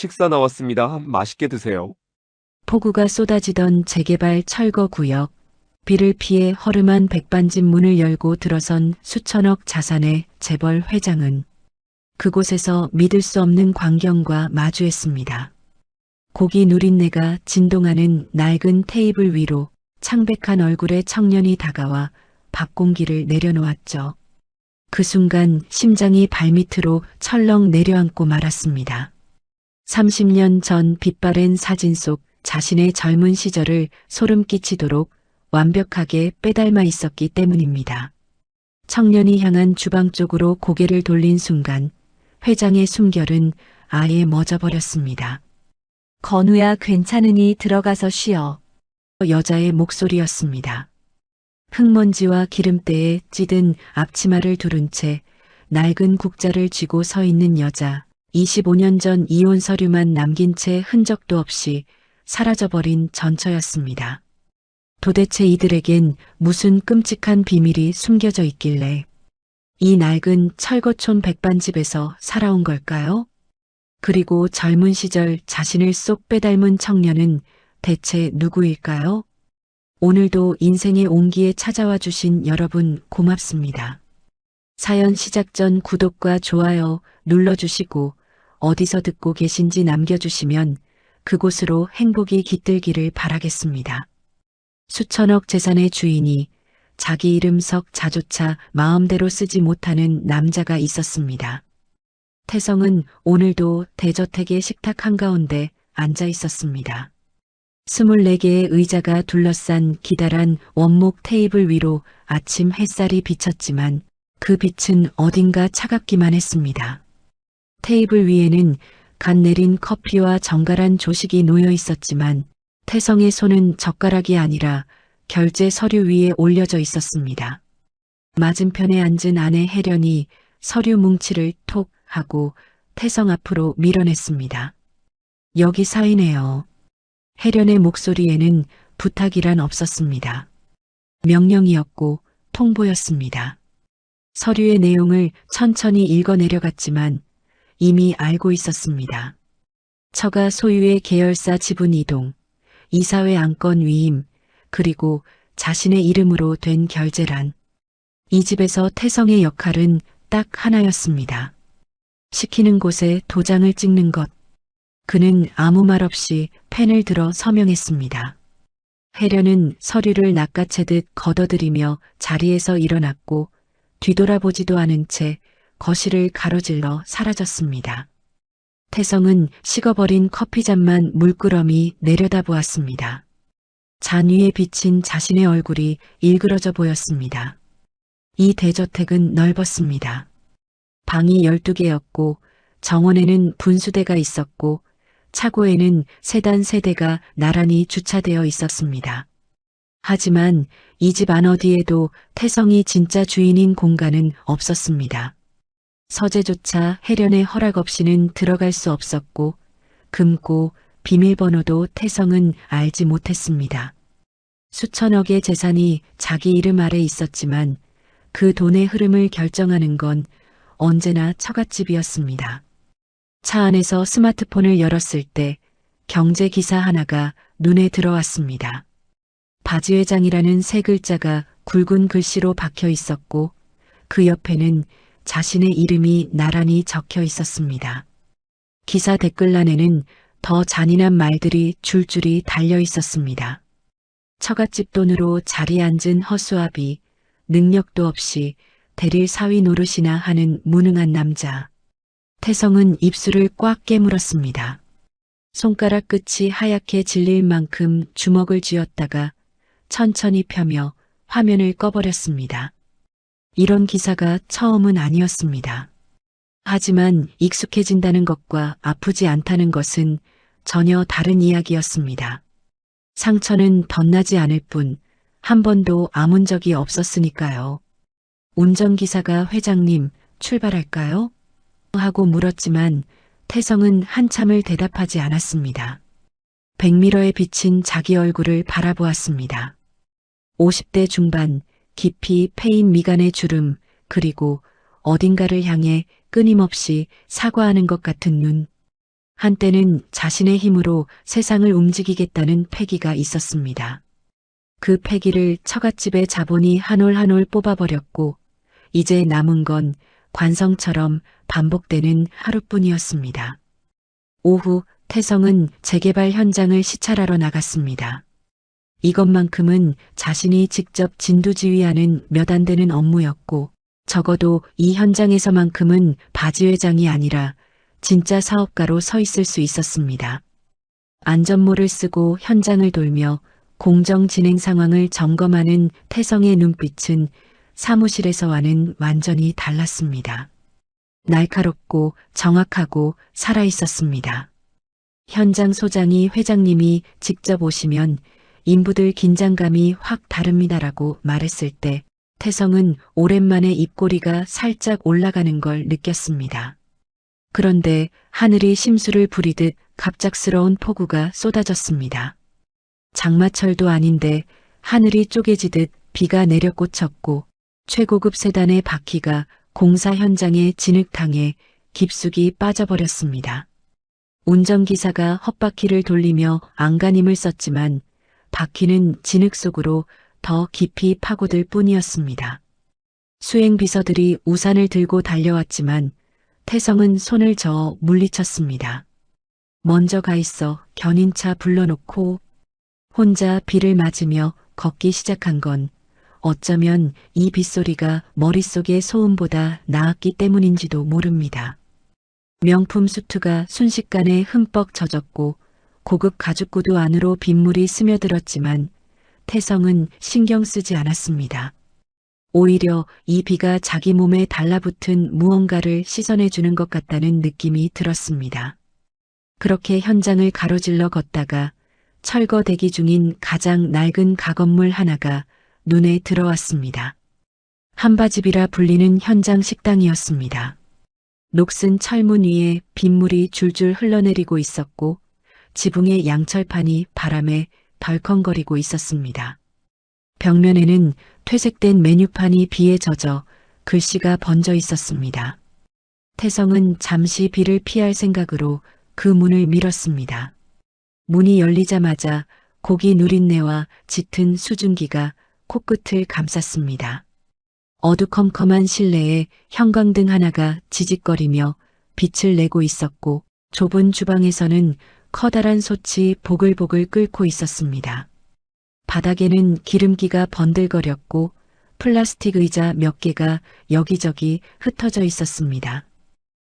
식사 나왔습니다. 맛있게 드세요. 폭우가 쏟아지던 재개발 철거구역, 비를 피해 허름한 백반집 문을 열고 들어선 수천억 자산의 재벌 회장은 그곳에서 믿을 수 없는 광경과 마주했습니다. 고기 누린내가 진동하는 낡은 테이블 위로 창백한 얼굴의 청년이 다가와 밥 공기를 내려놓았죠. 그 순간 심장이 발밑으로 철렁 내려앉고 말았습니다. 30년 전 빛바랜 사진 속 자신의 젊은 시절을 소름 끼치도록 완벽하게 빼닮아 있었기 때문입니다. 청년이 향한 주방 쪽으로 고개를 돌린 순간 회장의 숨결은 아예 멎어버렸습니다. 건우야, 괜찮으니 들어가서 쉬어. 여자의 목소리였습니다. 흙먼지와 기름때에 찌든 앞치마를 두른 채 낡은 국자를 쥐고 서 있는 여자, 25년 전 이혼 서류만 남긴 채 흔적도 없이 사라져버린 전처였습니다. 도대체 이들에겐 무슨 끔찍한 비밀이 숨겨져 있길래 이 낡은 철거촌 백반집에서 살아온 걸까요? 그리고 젊은 시절 자신을 쏙 빼닮은 청년은 대체 누구일까요? 오늘도 인생의 온기에 찾아와 주신 여러분 고맙습니다. 사연 시작 전 구독과 좋아요 눌러주시고 어디서 듣고 계신지 남겨주시면 그곳으로 행복이 깃들기를 바라겠습니다. 수천억 재산의 주인이 자기 이름 석 자조차 마음대로 쓰지 못하는 남자가 있었습니다. 태성은 오늘도 대저택의 식탁 한가운데 앉아 있었습니다. 24개의 의자가 둘러싼 기다란 원목 테이블 위로 아침 햇살이 비쳤지만 그 빛은 어딘가 차갑기만 했습니다. 테이블 위에는 갓 내린 커피와 정갈한 조식이 놓여 있었지만 태성의 손은 젓가락이 아니라 결제 서류 위에 올려져 있었습니다. 맞은편에 앉은 아내 혜련이 서류 뭉치를 톡 하고 태성 앞으로 밀어냈습니다. 여기 사인해요. 혜련의 목소리에는 부탁이란 없었습니다. 명령이었고 통보였습니다. 서류의 내용을 천천히 읽어 내려갔지만 이미 알고 있었습니다. 처가 소유의 계열사 지분 이동, 이사회 안건 위임, 그리고 자신의 이름으로 된 결제란. 이 집에서 태성의 역할은 딱 하나였습니다. 시키는 곳에 도장을 찍는 것. 그는 아무 말 없이 펜을 들어 서명했습니다. 혜련은 서류를 낚아채듯 걷어들이며 자리에서 일어났고 뒤돌아보지도 않은 채 거실을 가로질러 사라졌습니다. 태성은 식어버린 커피잔만 물끄러미 내려다보았습니다. 잔 위에 비친 자신의 얼굴이 일그러져 보였습니다. 이 대저택은 넓었습니다. 방이 12개였고 정원에는 분수대가 있었고 차고에는 세단 3대가 나란히 주차되어 있었습니다. 하지만 이 집 안 어디에도 태성이 진짜 주인인 공간은 없었습니다. 서재조차 혜련의 허락 없이는 들어갈 수 없었고 금고, 비밀번호도 태성은 알지 못했습니다. 수천억의 재산이 자기 이름 아래 있었지만 그 돈의 흐름을 결정하는 건 언제나 처갓집이었습니다. 차 안에서 스마트폰을 열었을 때 경제 기사 하나가 눈에 들어왔습니다. 바지회장이라는 세 글자가 굵은 글씨로 박혀 있었고 그 옆에는 자신의 이름이 나란히 적혀 있었습니다. 기사 댓글란에는 더 잔인한 말들이 줄줄이 달려 있었습니다. 처갓집 돈으로 자리에 앉은 허수아비, 능력도 없이 대릴 사위 노릇이나 하는 무능한 남자. 태성은 입술을 꽉 깨물었습니다. 손가락 끝이 하얗게 질릴 만큼 주먹을 쥐었다가 천천히 펴며 화면을 꺼버렸습니다. 이런 기사가 처음은 아니었습니다. 하지만 익숙해진다는 것과 아프지 않다는 것은 전혀 다른 이야기였습니다. 상처는 덧나지 않을 뿐 한 번도 아문 적이 없었으니까요. 운전기사가 회장님, 출발할까요? 하고 물었지만 태성은 한참을 대답하지 않았습니다. 백미러에 비친 자기 얼굴을 바라보았습니다. 50대 중반, 깊이 패인 미간의 주름, 그리고 어딘가를 향해 끊임없이 사과하는 것 같은 눈. 한때는 자신의 힘으로 세상을 움직이겠다는 패기가 있었습니다. 그 패기를 처갓집의 자본이 한 올 한 올 뽑아버렸고 이제 남은 건 관성처럼 반복되는 하루뿐이었습니다. 오후 태성은 재개발 현장을 시찰하러 나갔습니다. 이것만큼은 자신이 직접 진두지휘하는 몇 안 되는 업무였고 적어도 이 현장에서만큼은 바지 회장이 아니라 진짜 사업가로 서 있을 수 있었습니다. 안전모를 쓰고 현장을 돌며 공정 진행 상황을 점검하는 태성의 눈빛은 사무실에서와는 완전히 달랐습니다. 날카롭고 정확하고 살아있었습니다. 현장 소장이 회장님이 직접 오시면 인부들 긴장감이 확 다릅니다라고 말했을 때 태성은 오랜만에 입꼬리가 살짝 올라가는 걸 느꼈습니다. 그런데 하늘이 심수를 부리듯 갑작스러운 폭우가 쏟아졌습니다. 장마철도 아닌데 하늘이 쪼개지듯 비가 내려 꽂혔고 최고급 세단의 바퀴가 공사 현장에 진흙탕에 깊숙이 빠져버렸습니다. 운전기사가 헛바퀴를 돌리며 안간힘을 썼지만 바퀴는 진흙 속으로 더 깊이 파고들 뿐이었습니다. 수행비서들이 우산을 들고 달려왔지만 태성은 손을 저어 물리쳤습니다. 먼저 가 있어 견인차 불러놓고 혼자 비를 맞으며 걷기 시작한 건 어쩌면 이 빗소리가 머릿속의 소음보다 나았기 때문인지도 모릅니다. 명품 수트가 순식간에 흠뻑 젖었고 고급 가죽구두 안으로 빗물이 스며들었지만 태성은 신경 쓰지 않았습니다. 오히려 이 비가 자기 몸에 달라붙은 무언가를 씻어내 주는 것 같다는 느낌이 들었습니다. 그렇게 현장을 가로질러 걷다가 철거 대기 중인 가장 낡은 가건물 하나가 눈에 들어왔습니다. 한바집이라 불리는 현장 식당이었습니다. 녹슨 철문 위에 빗물이 줄줄 흘러내리고 있었고 지붕의 양철판이 바람에 덜컹거리고 있었습니다. 벽면에는 퇴색된 메뉴판이 비에 젖어 글씨가 번져 있었습니다. 태성은 잠시 비를 피할 생각으로 그 문을 밀었습니다. 문이 열리자마자 고기 누린내와 짙은 수증기가 코끝을 감쌌습니다. 어두컴컴한 실내에 형광등 하나가 지직거리며 빛을 내고 있었고 좁은 주방에서는 커다란 솥이 보글보글 끓고 있었습니다. 바닥에는 기름기가 번들거렸고 플라스틱 의자 몇 개가 여기저기 흩어져 있었습니다.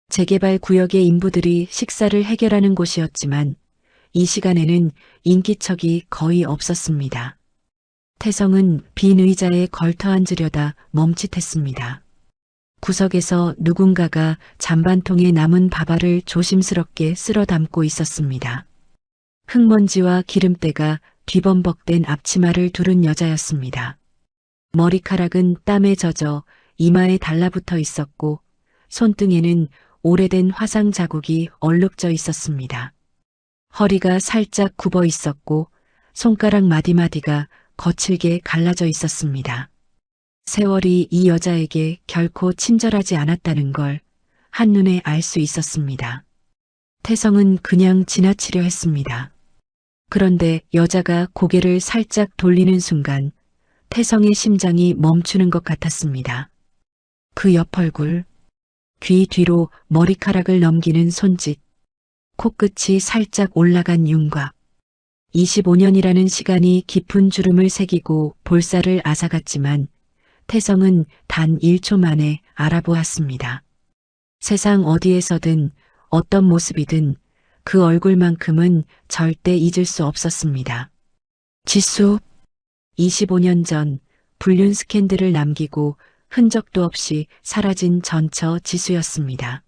재개발 구역의 인부들이 식사를 해결하는 곳이었지만 이 시간에는 인기척이 거의 없었습니다. 태성은 빈 의자에 걸터 앉으려다 멈칫했습니다. 구석에서 누군가가 잔반통에 남은 밥알을 조심스럽게 쓸어 담고 있었습니다. 흙먼지와 기름때가 뒤범벅된 앞치마를 두른 여자였습니다. 머리카락은 땀에 젖어 이마에 달라붙어 있었고 손등에는 오래된 화상 자국이 얼룩져 있었습니다. 허리가 살짝 굽어 있었고 손가락 마디마디가 거칠게 갈라져 있었습니다. 세월이 이 여자에게 결코 친절하지 않았다는 걸 한눈에 알 수 있었습니다. 태성은 그냥 지나치려 했습니다. 그런데 여자가 고개를 살짝 돌리는 순간 태성의 심장이 멈추는 것 같았습니다. 그 옆 얼굴, 귀 뒤로 머리카락을 넘기는 손짓, 코끝이 살짝 올라간 윤곽. 25년이라는 시간이 깊은 주름을 새기고 볼살을 앗아갔지만 태성은 단 1초 만에 알아보았습니다. 세상 어디에서든 어떤 모습이든 그 얼굴만큼은 절대 잊을 수 없었습니다. 지수, 25년 전 불륜 스캔들을 남기고 흔적도 없이 사라진 전처 지수였습니다.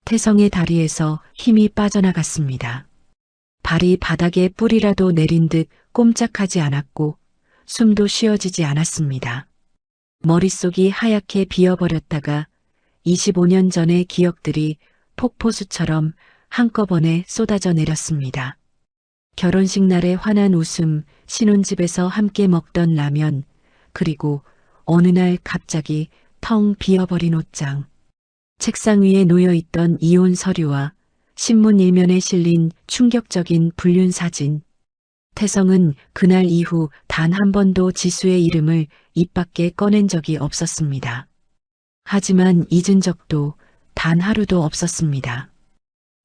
태성의 다리에서 힘이 빠져나갔습니다. 발이 바닥에 뿌리라도 내린 듯 꼼짝하지 않았고 숨도 쉬어지지 않았습니다. 머릿속이 하얗게 비어버렸다가 25년 전의 기억들이 폭포수처럼 한꺼번에 쏟아져 내렸습니다. 결혼식 날의 환한 웃음, 신혼집에서 함께 먹던 라면, 그리고 어느 날 갑자기 텅 비어버린 옷장, 책상 위에 놓여있던 이혼 서류와 신문 일면에 실린 충격적인 불륜 사진. 태성은 그날 이후 단 한 번도 지수의 이름을 입 밖에 꺼낸 적이 없었습니다. 하지만 잊은 적도 단 하루도 없었습니다.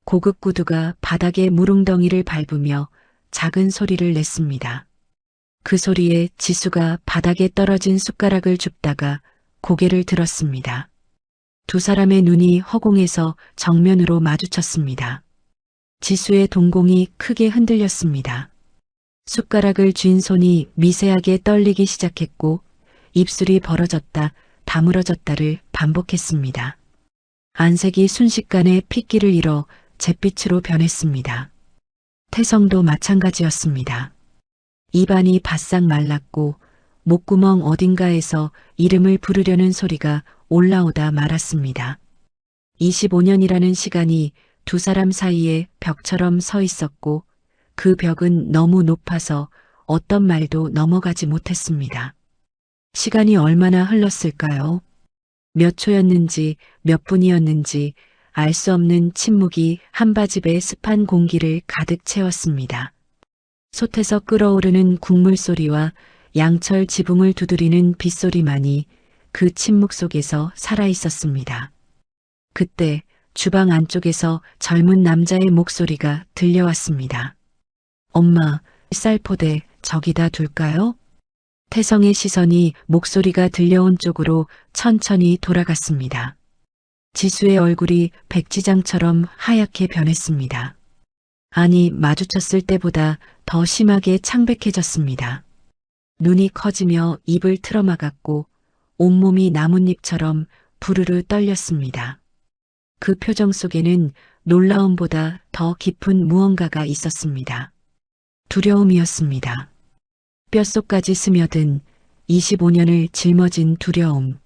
고급 구두가 바닥에 무릉덩이를 밟으며 작은 소리를 냈습니다. 그 소리에 지수가 바닥에 떨어진 숟가락을 줍다가 고개를 들었습니다. 두 사람의 눈이 허공에서 정면으로 마주쳤습니다. 지수의 동공이 크게 흔들렸습니다. 숟가락을 쥔 손이 미세하게 떨리기 시작했고 입술이 벌어졌다 다물어졌다를 반복했습니다. 안색이 순식간에 핏기를 잃어 잿빛으로 변했습니다. 태성도 마찬가지였습니다. 입안이 바싹 말랐고 목구멍 어딘가에서 이름을 부르려는 소리가 올라오다 말았습니다. 25년이라는 시간이 두 사람 사이에 벽처럼 서 있었고 그 벽은 너무 높아서 어떤 말도 넘어가지 못했습니다. 시간이 얼마나 흘렀을까요? 몇 초였는지 몇 분이었는지 알 수 없는 침묵이 한바집의 습한 공기를 가득 채웠습니다. 솥에서 끓어오르는 국물 소리와 양철 지붕을 두드리는 빗소리만이 그 침묵 속에서 살아있었습니다. 그때 주방 안쪽에서 젊은 남자의 목소리가 들려왔습니다. 엄마, 쌀포대 저기다 둘까요? 태성의 시선이 목소리가 들려온 쪽으로 천천히 돌아갔습니다. 지수의 얼굴이 백지장처럼 하얗게 변했습니다. 아니, 마주쳤을 때보다 더 심하게 창백해졌습니다. 눈이 커지며 입을 틀어막았고 온몸이 나뭇잎처럼 부르르 떨렸습니다. 그 표정 속에는 놀라움보다 더 깊은 무언가가 있었습니다. 두려움이었습니다. 뼛속까지 스며든 25년을 짊어진 두려움.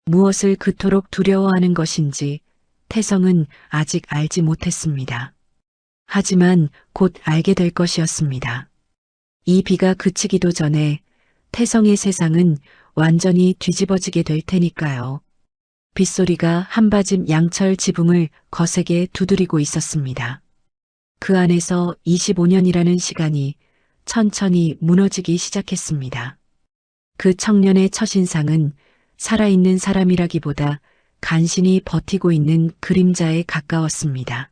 무엇을 그토록 두려워하는 것인지 태성은 아직 알지 못했습니다. 하지만 곧 알게 될 것이었습니다. 이 비가 그치기도 전에 태성의 세상은 완전히 뒤집어지게 될 테니까요. 빗소리가 한바집 양철 지붕을 거세게 두드리고 있었습니다. 그 안에서 25년이라는 시간이 천천히 무너지기 시작했습니다. 그 청년의 첫인상은 살아있는 사람이라기보다 간신히 버티고 있는 그림자에 가까웠습니다.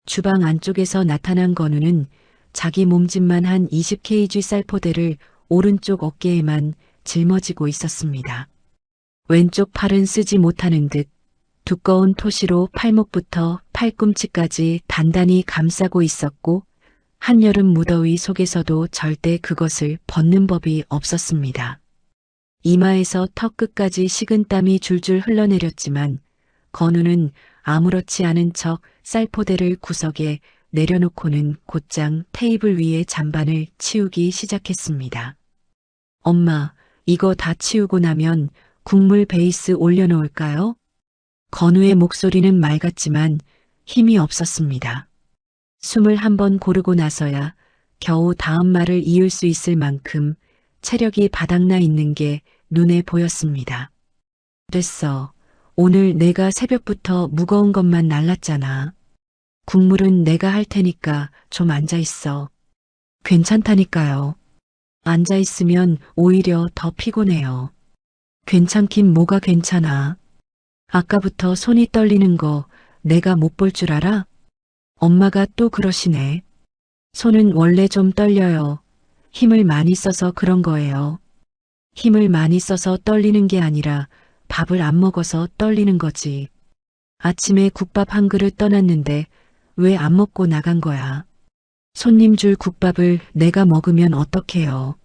주방 안쪽에서 나타난 건우는 자기 몸집만 한 20kg 쌀포대를 오른쪽 어깨에만 짊어지고 있었습니다. 왼쪽 팔은 쓰지 못하는 듯 두꺼운 토시로 팔목부터 팔꿈치까지 단단히 감싸고 있었고 한여름 무더위 속에서도 절대 그것을 벗는 법이 없었습니다. 이마에서 턱 끝까지 식은 땀이 줄줄 흘러내렸지만 건우는 아무렇지 않은 척 쌀포대를 구석에 내려놓고는 곧장 테이블 위에 잔반을 치우기 시작했습니다. 엄마, 이거 다 치우고 나면 국물 베이스 올려놓을까요? 건우의 목소리는 맑았지만 힘이 없었습니다. 숨을 한번 고르고 나서야 겨우 다음 말을 이을 수 있을 만큼 체력이 바닥나 있는 게 눈에 보였습니다. 됐어. 오늘 내가 새벽부터 무거운 것만 날랐잖아. 국물은 내가 할 테니까 좀 앉아있어. 괜찮다니까요. 앉아있으면 오히려 더 피곤해요. 괜찮긴 뭐가 괜찮아. 아까부터 손이 떨리는 거 내가 못 볼 줄 알아? 엄마가 또 그러시네. 손은 원래 좀 떨려요. 힘을 많이 써서 그런 거예요. 힘을 많이 써서 떨리는 게 아니라 밥을 안 먹어서 떨리는 거지. 아침에 국밥 한 그릇 떠났는데 왜 안 먹고 나간 거야? 손님 줄 국밥을 내가 먹으면 어떡해요?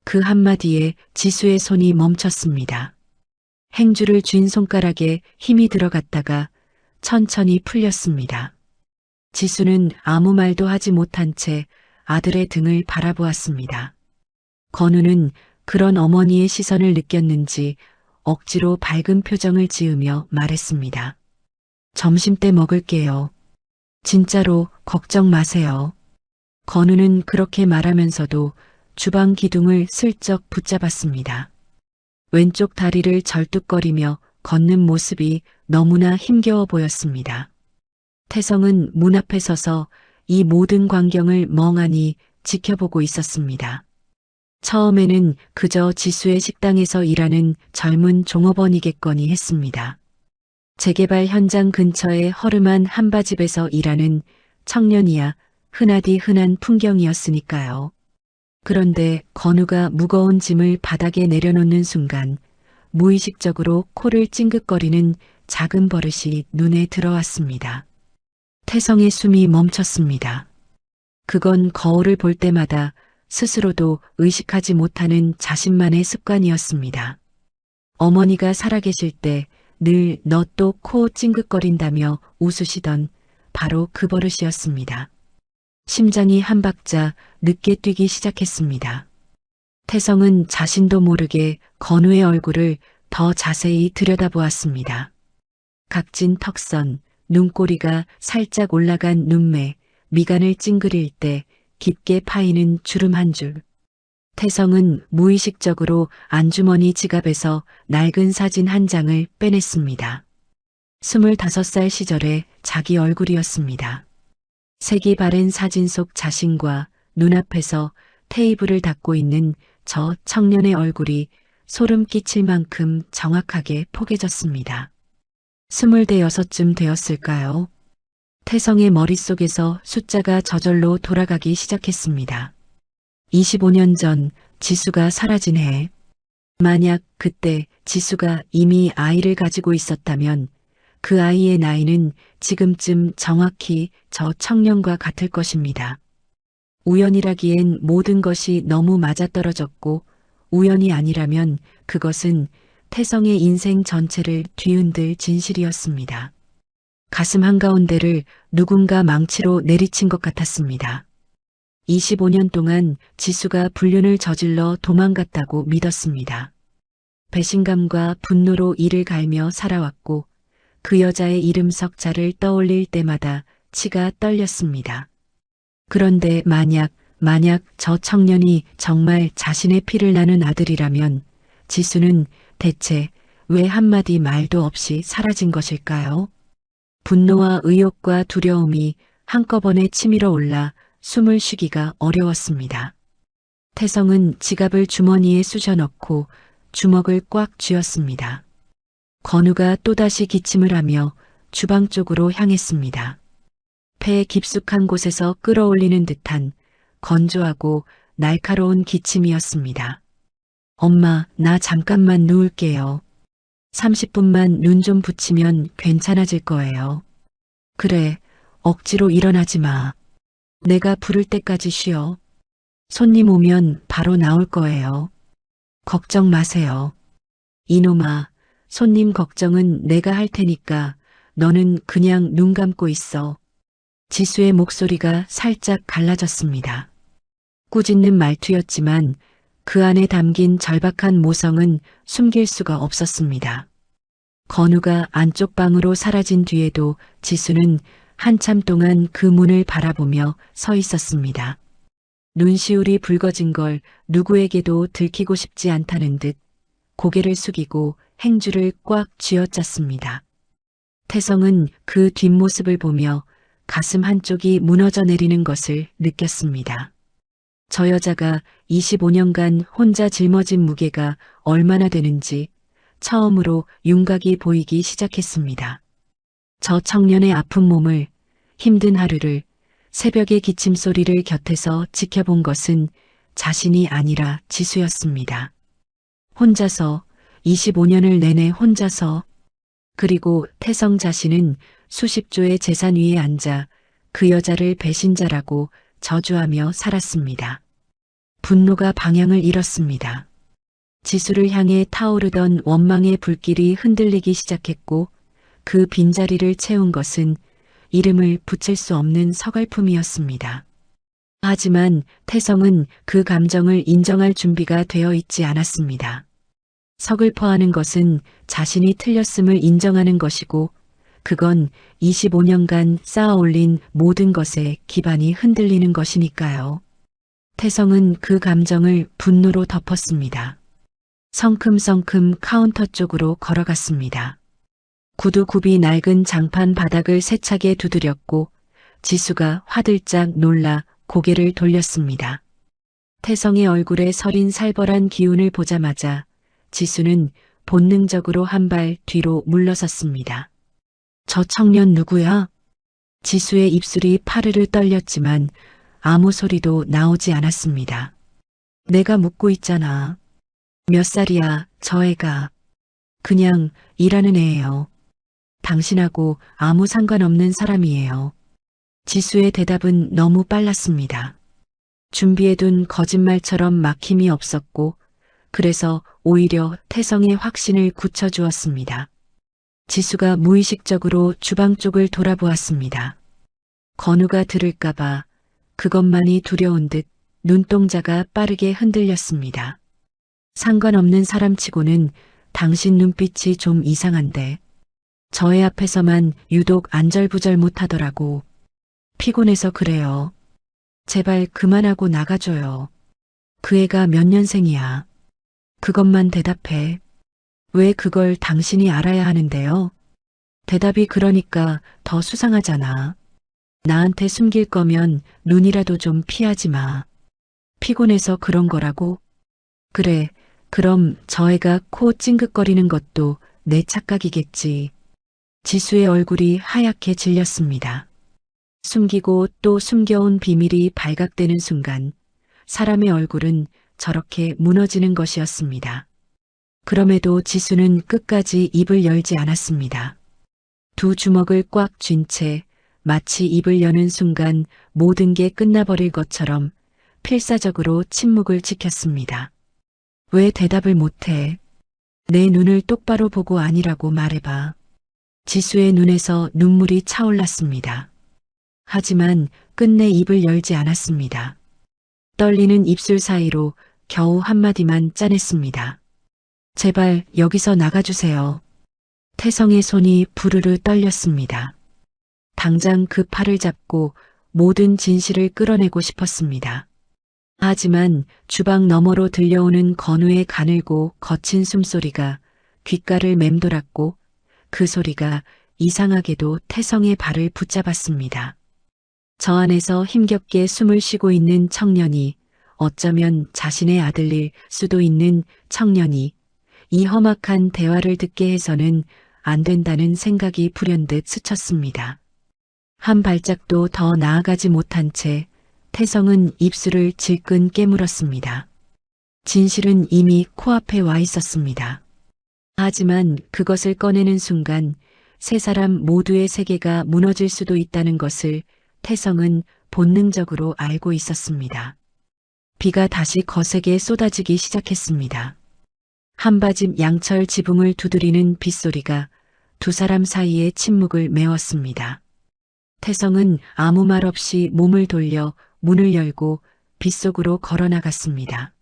그 한마디에 지수의 손이 멈췄습니다. 행주를 쥔 손가락에 힘이 들어갔다가 천천히 풀렸습니다. 지수는 아무 말도 하지 못한 채 아들의 등을 바라보았습니다. 건우는 그런 어머니의 시선을 느꼈는지 억지로 밝은 표정을 지으며 말했습니다. 점심 때 먹을게요. 진짜로 걱정 마세요. 건우는 그렇게 말하면서도 주방 기둥을 슬쩍 붙잡았습니다. 왼쪽 다리를 절뚝거리며 걷는 모습이 너무나 힘겨워 보였습니다. 태성은 문 앞에 서서 이 모든 광경을 멍하니 지켜보고 있었습니다. 처음에는 그저 지수의 식당에서 일하는 젊은 종업원이겠거니 했습니다. 재개발 현장 근처의 허름한 한바집에서 일하는 청년이야 흔하디 흔한 풍경이었으니까요. 그런데 건우가 무거운 짐을 바닥에 내려놓는 순간 무의식적으로 코를 찡긋거리는 작은 버릇이 눈에 들어왔습니다. 태성의 숨이 멈췄습니다. 그건 거울을 볼 때마다 스스로도 의식하지 못하는 자신만의 습관이었습니다. 어머니가 살아계실 때 늘 너 또 코 찡긋거린다며 웃으시던 바로 그 버릇이었습니다. 심장이 한 박자 늦게 뛰기 시작했습니다. 태성은 자신도 모르게 건우의 얼굴을 더 자세히 들여다보았습니다. 각진 턱선, 눈꼬리가 살짝 올라간 눈매, 미간을 찡그릴 때 깊게 파이는 주름 한 줄. 태성은 무의식적으로 안주머니 지갑에서 낡은 사진 한 장을 빼냈습니다. 25살 시절의 자기 얼굴이었습니다. 색이 바랜 사진 속 자신과 눈앞에서 테이블을 닦고 있는 저 청년의 얼굴이 소름 끼칠 만큼 정확하게 포개졌습니다. 26쯤 되었을까요? 태성의 머릿속에서 숫자가 저절로 돌아가기 시작했습니다. 25년 전 지수가 사라진 해. 만약 그때 지수가 이미 아이를 가지고 있었다면 그 아이의 나이는 지금쯤 정확히 저 청년과 같을 것입니다. 우연이라기엔 모든 것이 너무 맞아떨어졌고 우연이 아니라면 그것은 태성의 인생 전체를 뒤흔들 진실이었습니다. 가슴 한가운데를 누군가 망치로 내리친 것 같았습니다. 25년 동안 지수가 불륜을 저질러 도망갔다고 믿었습니다. 배신감과 분노로 이를 갈며 살아왔고 그 여자의 이름 석자를 떠올릴 때마다 치가 떨렸습니다. 그런데 만약 저 청년이 정말 자신의 피를 나눈 아들이라면 지수는 대체 왜 한마디 말도 없이 사라진 것일까요? 분노와 의욕과 두려움이 한꺼번에 치밀어 올라 숨을 쉬기가 어려웠습니다. 태성은 지갑을 주머니에 쑤셔넣고 주먹을 꽉 쥐었습니다. 건우가 또다시 기침을 하며 주방 쪽으로 향했습니다. 폐 깊숙한 곳에서 끌어올리는 듯한 건조하고 날카로운 기침이었습니다. 엄마, 나 잠깐만 누울게요. 30분만 눈 좀 붙이면 괜찮아질 거예요. 그래, 억지로 일어나지 마. 내가 부를 때까지 쉬어. 손님 오면 바로 나올 거예요. 걱정 마세요. 이놈아, 손님 걱정은 내가 할 테니까 너는 그냥 눈 감고 있어. 지수의 목소리가 살짝 갈라졌습니다. 꾸짖는 말투였지만 그 안에 담긴 절박한 모성은 숨길 수가 없었습니다. 건우가 안쪽 방으로 사라진 뒤에도 지수는 한참 동안 그 문을 바라보며 서 있었습니다. 눈시울이 붉어진 걸 누구에게도 들키고 싶지 않다는 듯 고개를 숙이고 행주를 꽉 쥐어짰습니다. 태성은 그 뒷모습을 보며 가슴 한쪽이 무너져 내리는 것을 느꼈습니다. 저 여자가 25년간 혼자 짊어진 무게가 얼마나 되는지 처음으로 윤곽이 보이기 시작했습니다. 저 청년의 아픈 몸을, 힘든 하루를, 새벽의 기침 소리를 곁에서 지켜본 것은 자신이 아니라 지수였습니다. 혼자서, 25년을 내내 혼자서, 그리고 태성 자신은 수십조의 재산 위에 앉아 그 여자를 배신자라고 저주하며 살았습니다. 분노가 방향을 잃었습니다. 지수를 향해 타오르던 원망의 불길이 흔들리기 시작했고 그 빈자리를 채운 것은 이름을 붙일 수 없는 서글픔이었습니다. 하지만 태성은 그 감정을 인정할 준비가 되어 있지 않았습니다. 서글퍼하는 것은 자신이 틀렸음을 인정하는 것이고 그건 25년간 쌓아올린 모든 것에 기반이 흔들리는 것이니까요. 태성은 그 감정을 분노로 덮었습니다. 성큼성큼 카운터 쪽으로 걸어갔습니다. 구두 굽이 낡은 장판 바닥을 세차게 두드렸고 지수가 화들짝 놀라 고개를 돌렸습니다. 태성의 얼굴에 서린 살벌한 기운을 보자마자 지수는 본능적으로 한 발 뒤로 물러섰습니다. 저 청년 누구야? 지수의 입술이 파르르 떨렸지만 아무 소리도 나오지 않았습니다. 내가 묻고 있잖아. 몇 살이야, 저 애가. 그냥 일하는 애예요. 당신하고 아무 상관없는 사람이에요. 지수의 대답은 너무 빨랐습니다. 준비해둔 거짓말처럼 막힘이 없었고 그래서 오히려 태성의 확신을 굳혀주었습니다. 지수가 무의식적으로 주방 쪽을 돌아보았습니다. 건우가 들을까봐 그것만이 두려운 듯 눈동자가 빠르게 흔들렸습니다. 상관없는 사람치고는 당신 눈빛이 좀 이상한데 저의 앞에서만 유독 안절부절 못하더라고. 피곤해서 그래요. 제발 그만하고 나가줘요. 그 애가 몇 년생이야. 그것만 대답해. 왜 그걸 당신이 알아야 하는데요? 대답이 그러니까 더 수상하잖아. 나한테 숨길 거면 눈이라도 좀 피하지 마. 피곤해서 그런 거라고? 그래, 그럼 저 애가 코 찡긋거리는 것도 내 착각이겠지. 지수의 얼굴이 하얗게 질렸습니다. 숨기고 또 숨겨온 비밀이 발각되는 순간 사람의 얼굴은 저렇게 무너지는 것이었습니다. 그럼에도 지수는 끝까지 입을 열지 않았습니다. 두 주먹을 꽉 쥔 채 마치 입을 여는 순간 모든 게 끝나버릴 것처럼 필사적으로 침묵을 지켰습니다. 왜 대답을 못해? 내 눈을 똑바로 보고 아니라고 말해봐. 지수의 눈에서 눈물이 차올랐습니다. 하지만 끝내 입을 열지 않았습니다. 떨리는 입술 사이로 겨우 한마디만 짜냈습니다. 제발 여기서 나가주세요. 태성의 손이 부르르 떨렸습니다. 당장 그 팔을 잡고 모든 진실을 끌어내고 싶었습니다. 하지만 주방 너머로 들려오는 건우의 가늘고 거친 숨소리가 귓가를 맴돌았고 그 소리가 이상하게도 태성의 발을 붙잡았습니다. 저 안에서 힘겹게 숨을 쉬고 있는 청년이 어쩌면 자신의 아들일 수도 있는 청년이 이 험악한 대화를 듣게 해서는 안 된다는 생각이 불현듯 스쳤습니다. 한 발짝도 더 나아가지 못한 채 태성은 입술을 질끈 깨물었습니다. 진실은 이미 코앞에 와 있었습니다. 하지만 그것을 꺼내는 순간 세 사람 모두의 세계가 무너질 수도 있다는 것을 태성은 본능적으로 알고 있었습니다. 비가 다시 거세게 쏟아지기 시작했습니다. 한바집 양철 지붕을 두드리는 빗소리가 두 사람 사이의 침묵을 메웠습니다. 태성은 아무 말 없이 몸을 돌려 문을 열고 빗속으로 걸어나갔습니다.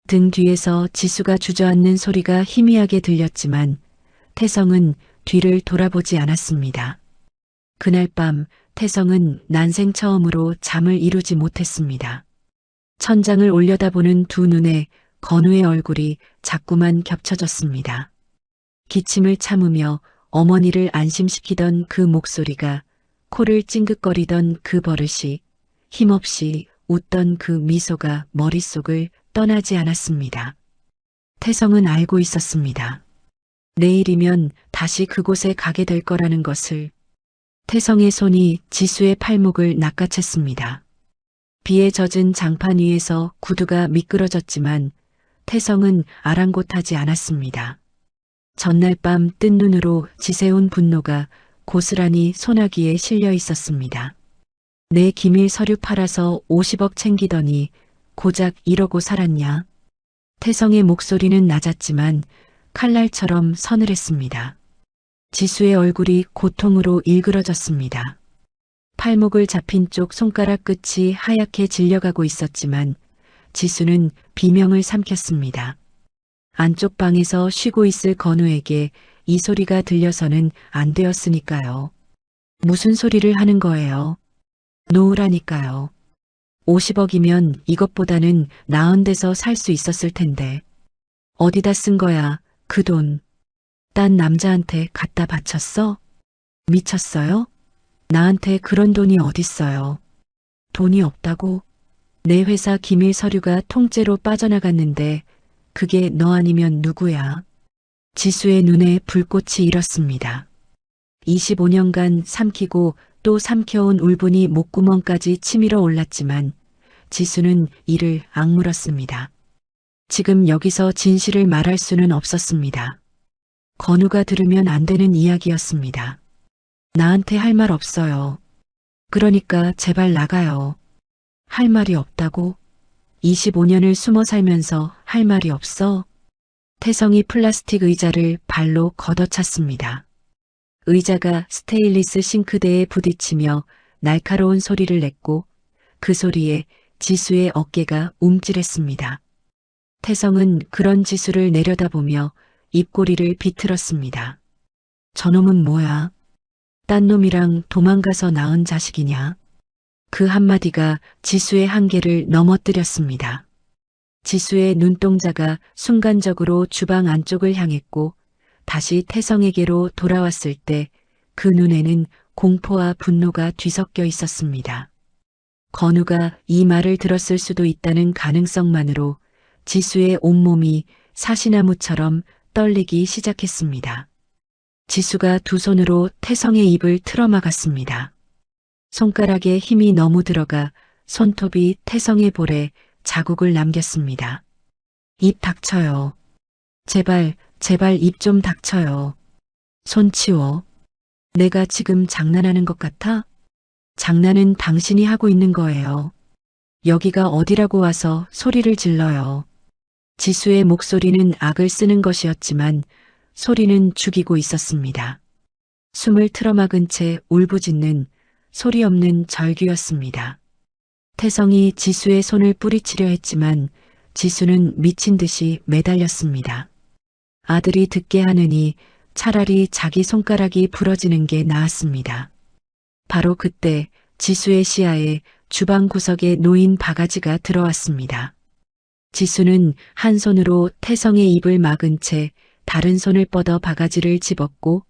등 뒤에서 지수가 주저앉는 소리가 희미하게 들렸지만 태성은 뒤를 돌아보지 않았습니다. 그날 밤 태성은 난생 처음으로 잠을 이루지 못했습니다. 천장을 올려다보는 두 눈에 건우의 얼굴이 자꾸만 겹쳐졌습니다. 기침을 참으며 어머니를 안심시키던 그 목소리가, 코를 찡긋거리던 그 버릇이, 힘없이 웃던 그 미소가 머릿속을 떠나지 않았습니다. 태성은 알고 있었습니다. 내일이면 다시 그곳에 가게 될 거라는 것을. 태성의 손이 지수의 팔목을 낚아챘습니다. 비에 젖은 장판 위에서 구두가 미끄러졌지만 태성은 아랑곳하지 않았습니다. 전날 밤 뜬 눈으로 지새운 분노가 고스란히 소나기에 실려 있었습니다. 내 기밀 서류 팔아서 50억 챙기더니 고작 이러고 살았냐? 태성의 목소리는 낮았지만 칼날처럼 서늘했습니다. 지수의 얼굴이 고통으로 일그러졌습니다. 팔목을 잡힌 쪽 손가락 끝이 하얗게 질려가고 있었지만 지수는 비명을 삼켰습니다. 안쪽 방에서 쉬고 있을 건우에게 이 소리가 들려서는 안 되었으니까요. 무슨 소리를 하는 거예요? 놓으라니까요. 50억이면 이것보다는 나은 데서 살 수 있었을 텐데. 어디다 쓴 거야, 그 돈. 딴 남자한테 갖다 바쳤어? 미쳤어요? 나한테 그런 돈이 어딨어요. 돈이 없다고? 내 회사 기밀 서류가 통째로 빠져나갔는데 그게 너 아니면 누구야? 지수의 눈에 불꽃이 일었습니다. 25년간 삼키고 또 삼켜온 울분이 목구멍까지 치밀어 올랐지만 지수는 이를 악물었습니다. 지금 여기서 진실을 말할 수는 없었습니다. 건우가 들으면 안 되는 이야기였습니다. 나한테 할 말 없어요. 그러니까 제발 나가요. 할 말이 없다고? 25년을 숨어 살면서 할 말이 없어? 태성이 플라스틱 의자를 발로 걷어찼습니다. 의자가 스테인리스 싱크대에 부딪히며 날카로운 소리를 냈고 그 소리에 지수의 어깨가 움찔했습니다. 태성은 그런 지수를 내려다보며 입꼬리를 비틀었습니다. 저놈은 뭐야? 딴 놈이랑 도망가서 낳은 자식이냐? 그 한마디가 지수의 한계를 넘어뜨렸습니다. 지수의 눈동자가 순간적으로 주방 안쪽을 향했고 다시 태성에게로 돌아왔을 때 그 눈에는 공포와 분노가 뒤섞여 있었습니다. 건우가 이 말을 들었을 수도 있다는 가능성만으로 지수의 온몸이 사시나무처럼 떨리기 시작했습니다. 지수가 두 손으로 태성의 입을 틀어막았습니다. 손가락에 힘이 너무 들어가 손톱이 태성의 볼에 자국을 남겼습니다. 입 닥쳐요. 제발, 제발 입 좀 닥쳐요. 손 치워. 내가 지금 장난하는 것 같아? 장난은 당신이 하고 있는 거예요. 여기가 어디라고 와서 소리를 질러요. 지수의 목소리는 악을 쓰는 것이었지만 소리는 죽이고 있었습니다. 숨을 틀어막은 채 울부짖는 소리 없는 절규였습니다. 태성이 지수의 손을 뿌리치려 했지만 지수는 미친 듯이 매달렸습니다. 아들이 듣게 하느니 차라리 자기 손가락이 부러지는 게 나았습니다. 바로 그때 지수의 시야에 주방 구석에 놓인 바가지가 들어왔습니다. 지수는 한 손으로 태성의 입을 막은 채 다른 손을 뻗어 바가지를 집었고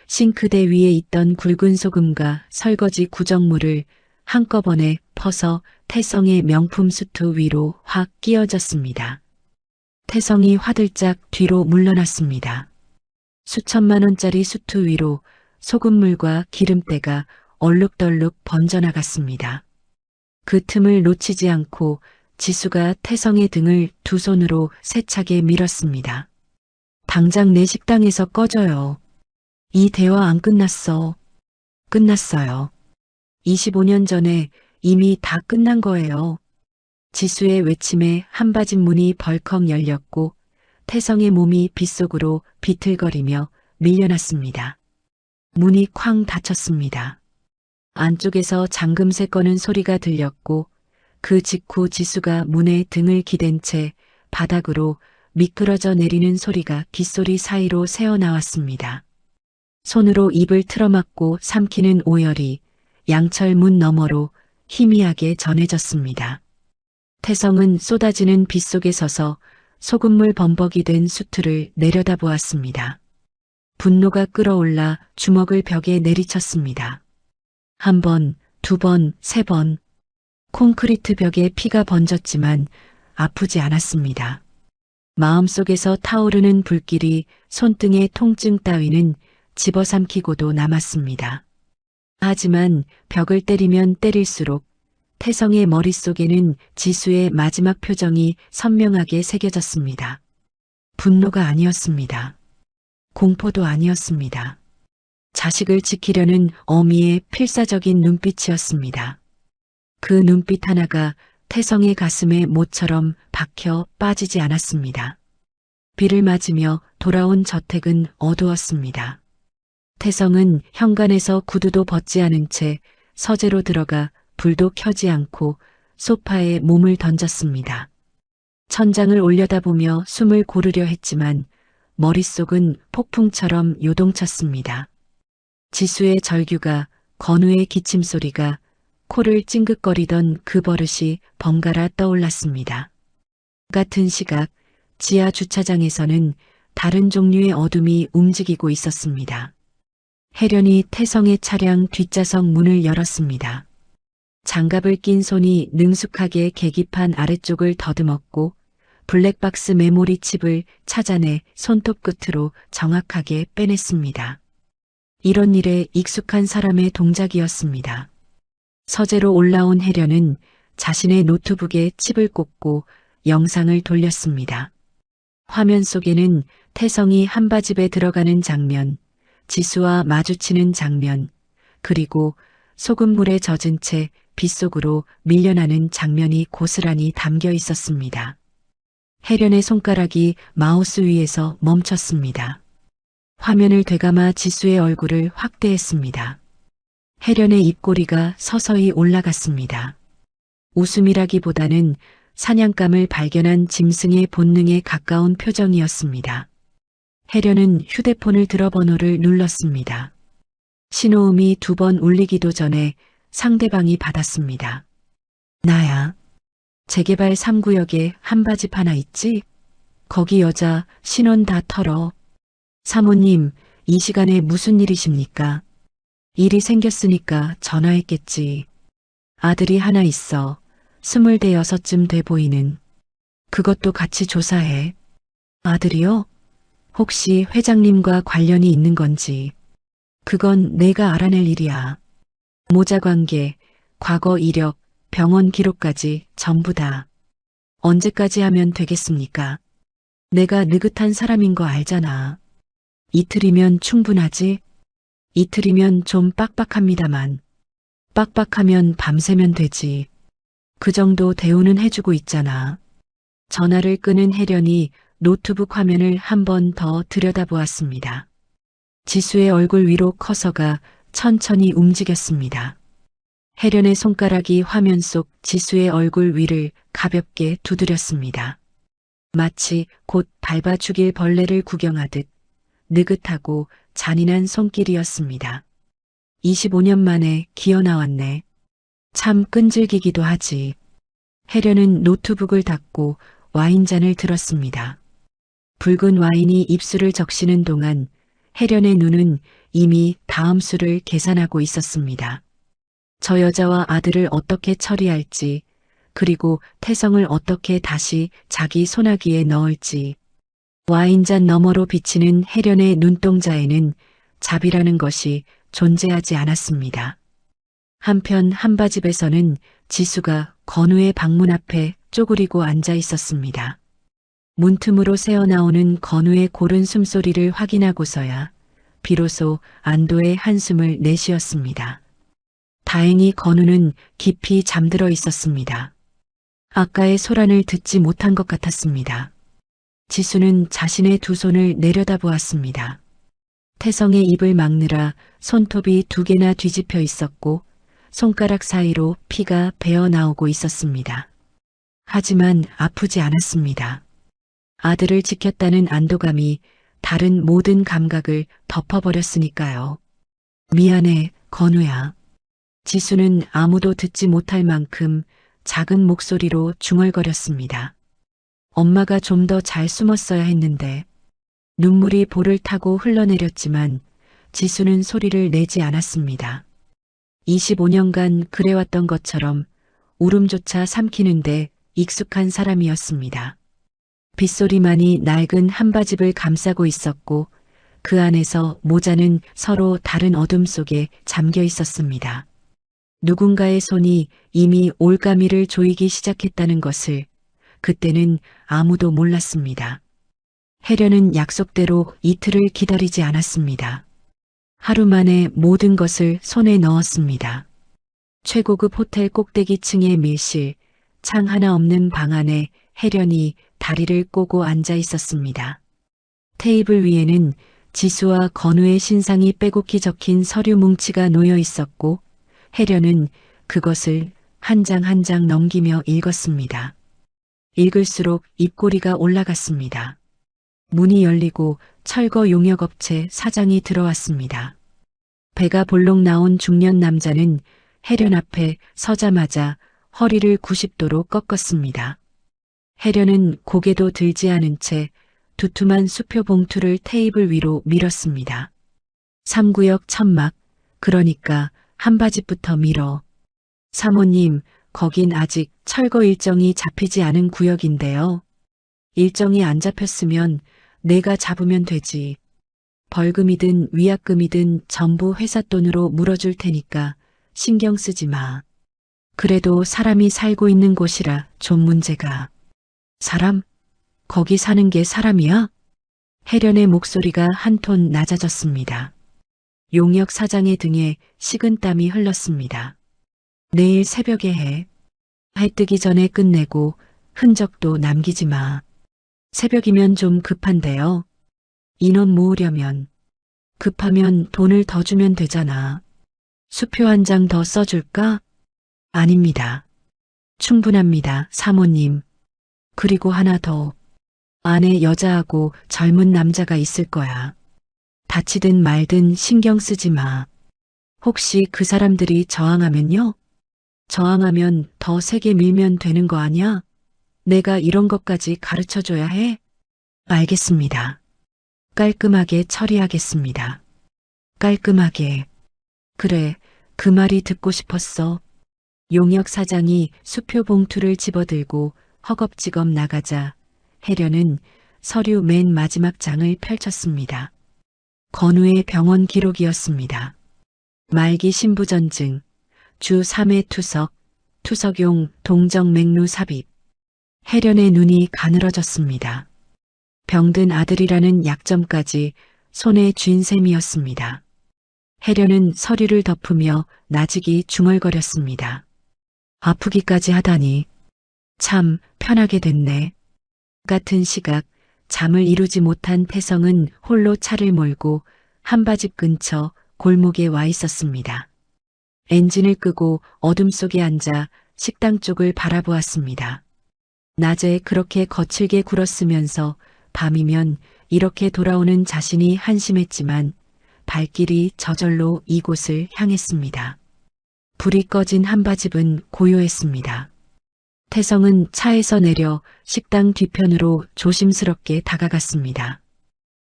싱크대 위에 있던 굵은 소금과 설거지 구정물을 한꺼번에 퍼서 태성의 명품 수트 위로 확 끼얹었습니다. 태성이 화들짝 뒤로 물러났습니다. 수천만 원짜리 수트 위로 소금물과 기름때가 얼룩덜룩 번져나갔습니다. 그 틈을 놓치지 않고 지수가 태성의 등을 두 손으로 세차게 밀었습니다. 당장 내 식당에서 꺼져요. 이 대화 안 끝났어. 끝났어요. 25년 전에 이미 다 끝난 거예요. 지수의 외침에 한바진 문이 벌컥 열렸고 태성의 몸이 빗속으로 비틀거리며 밀려났습니다. 문이 쾅 닫혔습니다. 안쪽에서 잠금새 꺼는 소리가 들렸고 그 직후 지수가 문에 등을 기댄 채 바닥으로 미끄러져 내리는 소리가 귓소리 사이로 새어나왔습니다. 손으로 입을 틀어막고 삼키는 오열이 양철 문 너머로 희미하게 전해졌습니다. 태성은 쏟아지는 빗속에 서서 소금물 범벅이 된 수트를 내려다보았습니다. 분노가 끓어올라 주먹을 벽에 내리쳤습니다. 한 번, 두 번, 세 번. 콘크리트 벽에 피가 번졌지만 아프지 않았습니다. 마음속에서 타오르는 불길이 손등의 통증 따위는 집어삼키고도 남았습니다. 하지만 벽을 때리면 때릴수록 태성의 머릿속에는 지수의 마지막 표정이 선명하게 새겨졌습니다. 분노가 아니었습니다. 공포도 아니었습니다. 자식을 지키려는 어미의 필사적인 눈빛이었습니다. 그 눈빛 하나가 태성의 가슴에 모처럼 박혀 빠지지 않았습니다. 비를 맞으며 돌아온 저택은 어두웠습니다. 태성은 현관에서 구두도 벗지 않은 채 서재로 들어가 불도 켜지 않고 소파에 몸을 던졌습니다. 천장을 올려다보며 숨을 고르려 했지만 머릿속은 폭풍처럼 요동쳤습니다. 지수의 절규가, 건우의 기침소리가, 코를 찡긋거리던 그 버릇이 번갈아 떠올랐습니다. 같은 시각 지하 주차장에서는 다른 종류의 어둠이 움직이고 있었습니다. 혜련이 태성의 차량 뒷좌석 문을 열었습니다. 장갑을 낀 손이 능숙하게 계기판 아래쪽을 더듬었고 블랙박스 메모리 칩을 찾아내 손톱 끝으로 정확하게 빼냈습니다. 이런 일에 익숙한 사람의 동작이었습니다. 서재로 올라온 혜련은 자신의 노트북에 칩을 꽂고 영상을 돌렸습니다. 화면 속에는 태성이 한바집에 들어가는 장면, 지수와 마주치는 장면, 그리고 소금물에 젖은 채 빗속으로 밀려나는 장면이 고스란히 담겨 있었습니다. 혜련의 손가락이 마우스 위에서 멈췄습니다. 화면을 되감아 지수의 얼굴을 확대했습니다. 혜련의 입꼬리가 서서히 올라갔습니다. 웃음이라기보다는 사냥감을 발견한 짐승의 본능에 가까운 표정이었습니다. 혜련은 휴대폰을 들어 번호를 눌렀습니다. 신호음이 2번 울리기도 전에 상대방이 받았습니다. 나야. 재개발 3구역에 한바집 하나 있지? 거기 여자 신원 다 털어. 사모님, 이 시간에 무슨 일이십니까? 일이 생겼으니까 전화했겠지. 아들이 하나 있어. 26쯤 돼 보이는. 그것도 같이 조사해. 아들이요? 혹시 회장님과 관련이 있는 건지. 그건 내가 알아낼 일이야. 모자 관계, 과거 이력, 병원 기록까지 전부 다. 언제까지 하면 되겠습니까? 내가 느긋한 사람인 거 알잖아. 이틀이면 충분하지? 이틀이면 좀 빡빡합니다만. 빡빡하면 밤새면 되지. 그 정도 대우는 해주고 있잖아. 전화를 끄는 혜련이 노트북 화면을 한 번 더 들여다보았습니다. 지수의 얼굴 위로 커서가 천천히 움직였습니다. 혜련의 손가락이 화면 속 지수의 얼굴 위를 가볍게 두드렸습니다. 마치 곧 밟아 죽일 벌레를 구경하듯 느긋하고 잔인한 손길이었습니다. 25년 만에 기어 나왔네. 참 끈질기기도 하지. 혜련은 노트북을 닫고 와인잔을 들었습니다. 붉은 와인이 입술을 적시는 동안 혜련의 눈은 이미 다음 수를 계산하고 있었습니다. 저 여자와 아들을 어떻게 처리할지, 그리고 태성을 어떻게 다시 자기 소나기에 넣을지. 와인잔 너머로 비치는 혜련의 눈동자에는 자비라는 것이 존재하지 않았습니다. 한편 한바집에서는 지수가 건우의 방문 앞에 쪼그리고 앉아 있었습니다. 문틈으로 새어나오는 건우의 고른 숨소리를 확인하고서야 비로소 안도의 한숨을 내쉬었습니다. 다행히 건우는 깊이 잠들어 있었습니다. 아까의 소란을 듣지 못한 것 같았습니다. 지수는 자신의 두 손을 내려다보았습니다. 태성의 입을 막느라 손톱이 2개나 뒤집혀 있었고 손가락 사이로 피가 배어 나오고 있었습니다. 하지만 아프지 않았습니다. 아들을 지켰다는 안도감이 다른 모든 감각을 덮어버렸으니까요. 미안해, 건우야. 지수는 아무도 듣지 못할 만큼 작은 목소리로 중얼거렸습니다. 엄마가 좀 더 잘 숨었어야 했는데. 눈물이 볼을 타고 흘러내렸지만 지수는 소리를 내지 않았습니다. 25년간 그래왔던 것처럼 울음조차 삼키는데 익숙한 사람이었습니다. 빗소리만이 낡은 한바집을 감싸고 있었고 그 안에서 모자는 서로 다른 어둠 속에 잠겨 있었습니다. 누군가의 손이 이미 올가미를 조이기 시작했다는 것을 그때는 아무도 몰랐습니다. 혜련은 약속대로 이틀을 기다리지 않았습니다. 하루 만에 모든 것을 손에 넣었습니다. 최고급 호텔 꼭대기층의 밀실, 창 하나 없는 방 안에 혜련이 다리를 꼬고 앉아 있었습니다. 테이블 위에는 지수와 건우의 신상이 빼곡히 적힌 서류 뭉치가 놓여 있었고 혜련은 그것을 한 장 한 장 넘기며 읽었습니다. 읽을수록 입꼬리가 올라갔습니다. 문이 열리고 철거 용역업체 사장이 들어왔습니다. 배가 볼록 나온 중년 남자는 혜련 앞에 서자마자 허리를 90도로 꺾었습니다. 혜련은 고개도 들지 않은 채 두툼한 수표 봉투를 테이블 위로 밀었습니다. 3구역 천막, 그러니까 한바지부터 밀어. 사모님, 거긴 아직 철거 일정이 잡히지 않은 구역인데요. 일정이 안 잡혔으면 내가 잡으면 되지. 벌금이든 위약금이든 전부 회사 돈으로 물어줄 테니까 신경 쓰지 마. 그래도 사람이 살고 있는 곳이라 좀 문제가. 사람? 거기 사는 게 사람이야? 혜련의 목소리가 한 톤 낮아졌습니다. 용역 사장의 등에 식은땀이 흘렀습니다. 내일 새벽에 해. 해 뜨기 전에 끝내고 흔적도 남기지 마. 새벽이면 좀 급한데요. 인원 모으려면. 급하면 돈을 더 주면 되잖아. 수표 한 장 더 써줄까? 아닙니다. 충분합니다, 사모님. 그리고 하나 더. 안에 여자하고 젊은 남자가 있을 거야. 다치든 말든 신경 쓰지 마. 혹시 그 사람들이 저항하면요? 저항하면 더 세게 밀면 되는 거 아니야? 내가 이런 것까지 가르쳐줘야 해? 알겠습니다. 깔끔하게 처리하겠습니다. 깔끔하게. 그래, 그 말이 듣고 싶었어. 용역 사장이 수표 봉투를 집어들고 허겁지겁 나가자 혜련은 서류 맨 마지막 장을 펼쳤습니다. 건우의 병원 기록이었습니다. 말기 신부전증, 주 3회 투석, 투석용 동정 맥루 삽입. 혜련의 눈이 가늘어졌습니다. 병든 아들이라는 약점까지 손에 쥔 셈이었습니다. 혜련은 서류를 덮으며 나직이 중얼거렸습니다. 아프기까지 하다니. 참 편하게 됐네. 같은 시각 잠을 이루지 못한 태성은 홀로 차를 몰고 한바집 근처 골목에 와 있었습니다. 엔진을 끄고 어둠 속에 앉아 식당 쪽을 바라보았습니다. 낮에 그렇게 거칠게 굴었으면서 밤이면 이렇게 돌아오는 자신이 한심했지만 발길이 저절로 이곳을 향했습니다. 불이 꺼진 한바집은 고요했습니다. 태성은 차에서 내려 식당 뒤편으로 조심스럽게 다가갔습니다.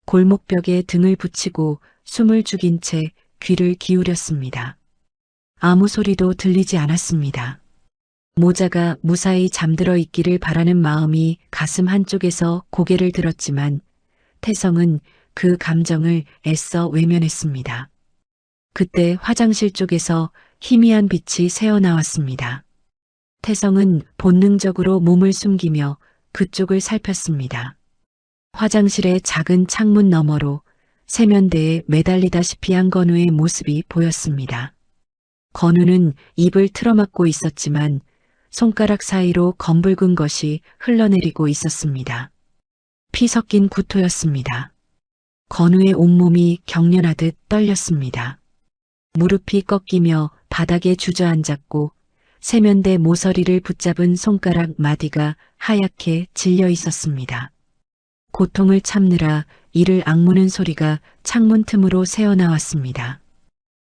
골목벽에 등을 붙이고 숨을 죽인 채 귀를 기울였습니다. 아무 소리도 들리지 않았습니다. 모자가 무사히 잠들어 있기를 바라는 마음이 가슴 한쪽에서 고개를 들었지만 태성은 그 감정을 애써 외면했습니다. 그때 화장실 쪽에서 희미한 빛이 새어나왔습니다. 태성은 본능적으로 몸을 숨기며 그쪽을 살폈습니다. 화장실의 작은 창문 너머로 세면대에 매달리다시피 한 건우의 모습이 보였습니다. 건우는 입을 틀어막고 있었지만 손가락 사이로 검붉은 것이 흘러내리고 있었습니다. 피 섞인 구토였습니다. 건우의 온몸이 경련하듯 떨렸습니다. 무릎이 꺾이며 바닥에 주저앉았고 세면대 모서리를 붙잡은 손가락 마디가 하얗게 질려 있었습니다. 고통을 참느라 이를 악무는 소리가 창문 틈으로 새어나왔습니다.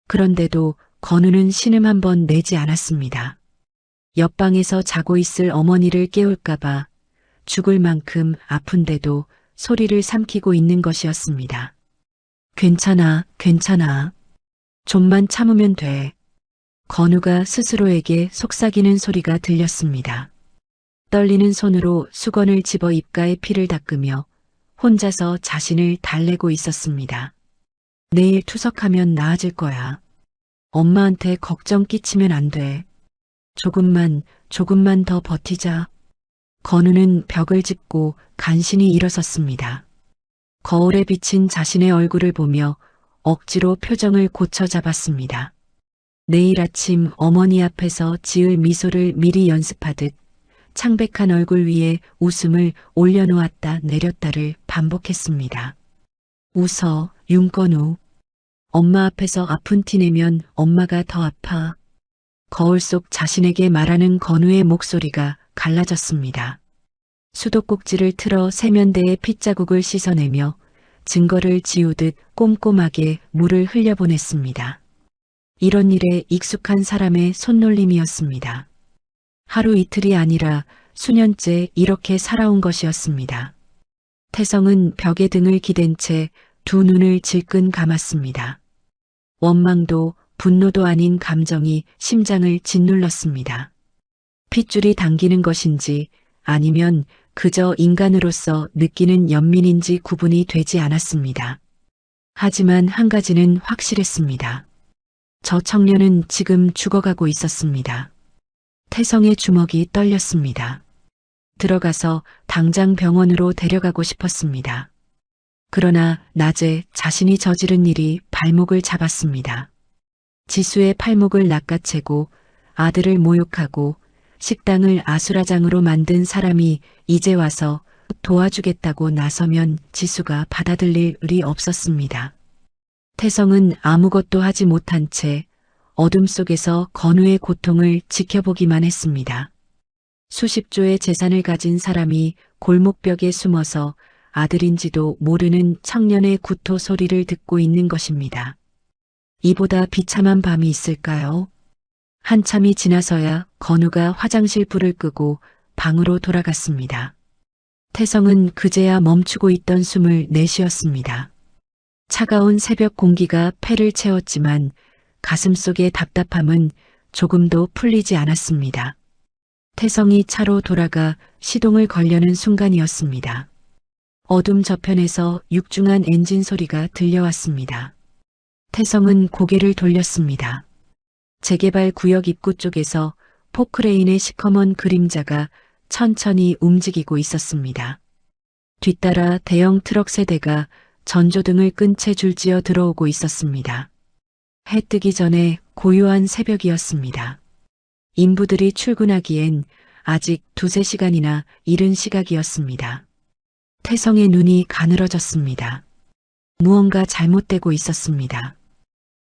그런데도 건우는 신음 한 번 내지 않았습니다. 옆방에서 자고 있을 어머니를 깨울까봐 죽을 만큼 아픈데도 소리를 삼키고 있는 것이었습니다. 괜찮아, 괜찮아. 좀만 참으면 돼. 건우가 스스로에게 속삭이는 소리가 들렸습니다. 떨리는 손으로 수건을 집어 입가에 피를 닦으며 혼자서 자신을 달래고 있었습니다. 내일 투석하면 나아질 거야. 엄마한테 걱정 끼치면 안 돼. 조금만 더 버티자. 건우는 벽을 짚고 간신히 일어섰습니다. 거울에 비친 자신의 얼굴을 보며 억지로 표정을 고쳐 잡았습니다. 내일 아침 어머니 앞에서 지을 미소를 미리 연습하듯 창백한 얼굴 위에 웃음을 올려놓았다 내렸다를 반복했습니다. 웃어, 윤건우. 엄마 앞에서 아픈 티 내면 엄마가 더 아파. 거울 속 자신에게 말하는 건우의 목소리가 갈라졌습니다. 수도꼭지를 틀어 세면대에 핏자국을 씻어내며 증거를 지우듯 꼼꼼하게 물을 흘려보냈습니다. 이런 일에 익숙한 사람의 손놀림이었습니다. 하루 이틀이 아니라 수년째 이렇게 살아온 것이었습니다. 태성은 벽에 등을 기댄 채 두 눈을 질끈 감았습니다. 원망도 분노도 아닌 감정이 심장을 짓눌렀습니다. 핏줄이 당기는 것인지 아니면 그저 인간으로서 느끼는 연민인지 구분이 되지 않았습니다. 하지만 한 가지는 확실했습니다. 저 청년은 지금 죽어가고 있었습니다. 태성의 주먹이 떨렸습니다. 들어가서 당장 병원으로 데려가고 싶었습니다. 그러나 낮에 자신이 저지른 일이 발목을 잡았습니다. 지수의 팔목을 낚아채고 아들을 모욕하고 식당을 아수라장으로 만든 사람이 이제 와서 도와주겠다고 나서면 지수가 받아들일 일이 없었습니다. 태성은 아무것도 하지 못한 채 어둠 속에서 건우의 고통을 지켜보기만 했습니다. 수십조의 재산을 가진 사람이 골목벽에 숨어서 아들인지도 모르는 청년의 구토 소리를 듣고 있는 것입니다. 이보다 비참한 밤이 있을까요? 한참이 지나서야 건우가 화장실 불을 끄고 방으로 돌아갔습니다. 태성은 그제야 멈추고 있던 숨을 내쉬었습니다. 차가운 새벽 공기가 폐를 채웠지만 가슴속의 답답함은 조금도 풀리지 않았습니다. 태성이 차로 돌아가 시동을 걸려는 순간이었습니다. 어둠 저편에서 육중한 엔진 소리가 들려왔습니다. 태성은 고개를 돌렸습니다. 재개발 구역 입구 쪽에서 포크레인의 시커먼 그림자가 천천히 움직이고 있었습니다. 뒤따라 대형 트럭 세대가 전조등을 끈 채 줄지어 들어오고 있었습니다. 해 뜨기 전에 고요한 새벽이었습니다. 인부들이 출근하기엔 아직 두세 시간이나 이른 시각이었습니다. 태성의 눈이 가늘어졌습니다. 무언가 잘못되고 있었습니다.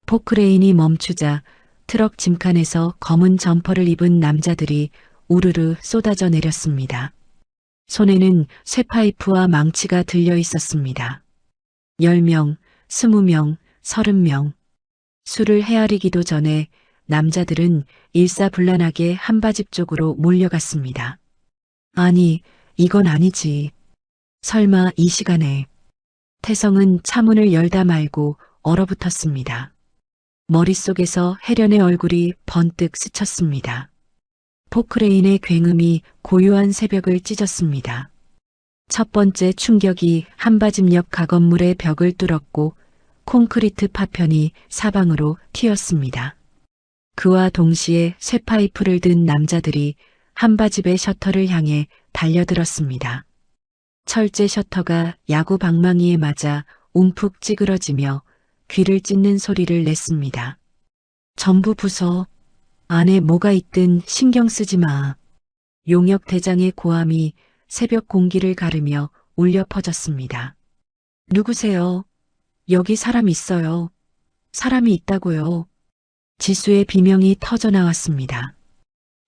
포크레인이 멈추자 트럭 짐칸에서 검은 점퍼를 입은 남자들이 우르르 쏟아져 내렸습니다. 손에는 쇠파이프와 망치가 들려 있었습니다. 10명, 20명, 30명. 수를 헤아리기도 전에 남자들은 일사불란하게 한바집 쪽으로 몰려갔습니다. 아니, 이건 아니지. 설마 이 시간에. 태성은 차문을 열다 말고 얼어붙었습니다. 머릿속에서 혜련의 얼굴이 번뜩 스쳤습니다. 포크레인의 굉음이 고요한 새벽을 찢었습니다. 첫 번째 충격이 한바집역 가건물의 벽을 뚫었고 콘크리트 파편이 사방으로 튀었습니다. 그와 동시에 쇠파이프를 든 남자들이 한바집의 셔터를 향해 달려들었습니다. 철제 셔터가 야구 방망이에 맞아 움푹 찌그러지며 귀를 찢는 소리를 냈습니다. 전부 부숴. 안에 뭐가 있든 신경 쓰지 마. 용역 대장의 고함이 새벽 공기를 가르며 울려 퍼졌습니다. 누구세요? 여기 사람 있어요. 사람이 있다고요. 지수의 비명이 터져나왔습니다.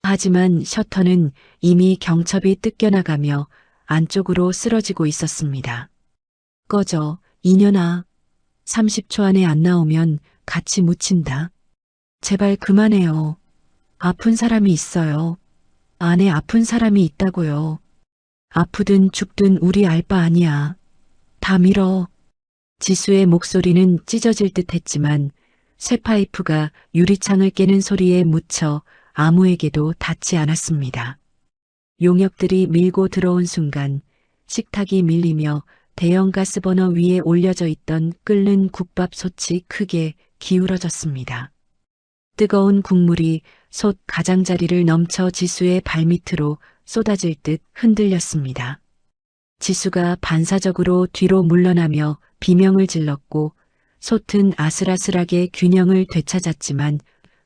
하지만 셔터는 이미 경첩이 뜯겨나가며 안쪽으로 쓰러지고 있었습니다. 꺼져, 이년아. 30초 안에 안 나오면 같이 묻힌다. 제발 그만해요. 아픈 사람이 있어요. 안에 아픈 사람이 있다고요. 아프든 죽든 우리 알 바 아니야. 다 밀어. 지수의 목소리는 찢어질 듯 했지만 쇠파이프가 유리창을 깨는 소리에 묻혀 아무에게도 닿지 않았습니다. 용역들이 밀고 들어온 순간 식탁이 밀리며 대형 가스버너 위에 올려져 있던 끓는 국밥솥이 크게 기울어졌습니다. 뜨거운 국물이 솥 가장자리를 넘쳐 지수의 발밑으로 쏟아질 듯 흔들렸습니다. 지수가 반사적으로 뒤로 물러나며 비명을 질렀고 솥은 아슬아슬하게 균형을 되찾았지만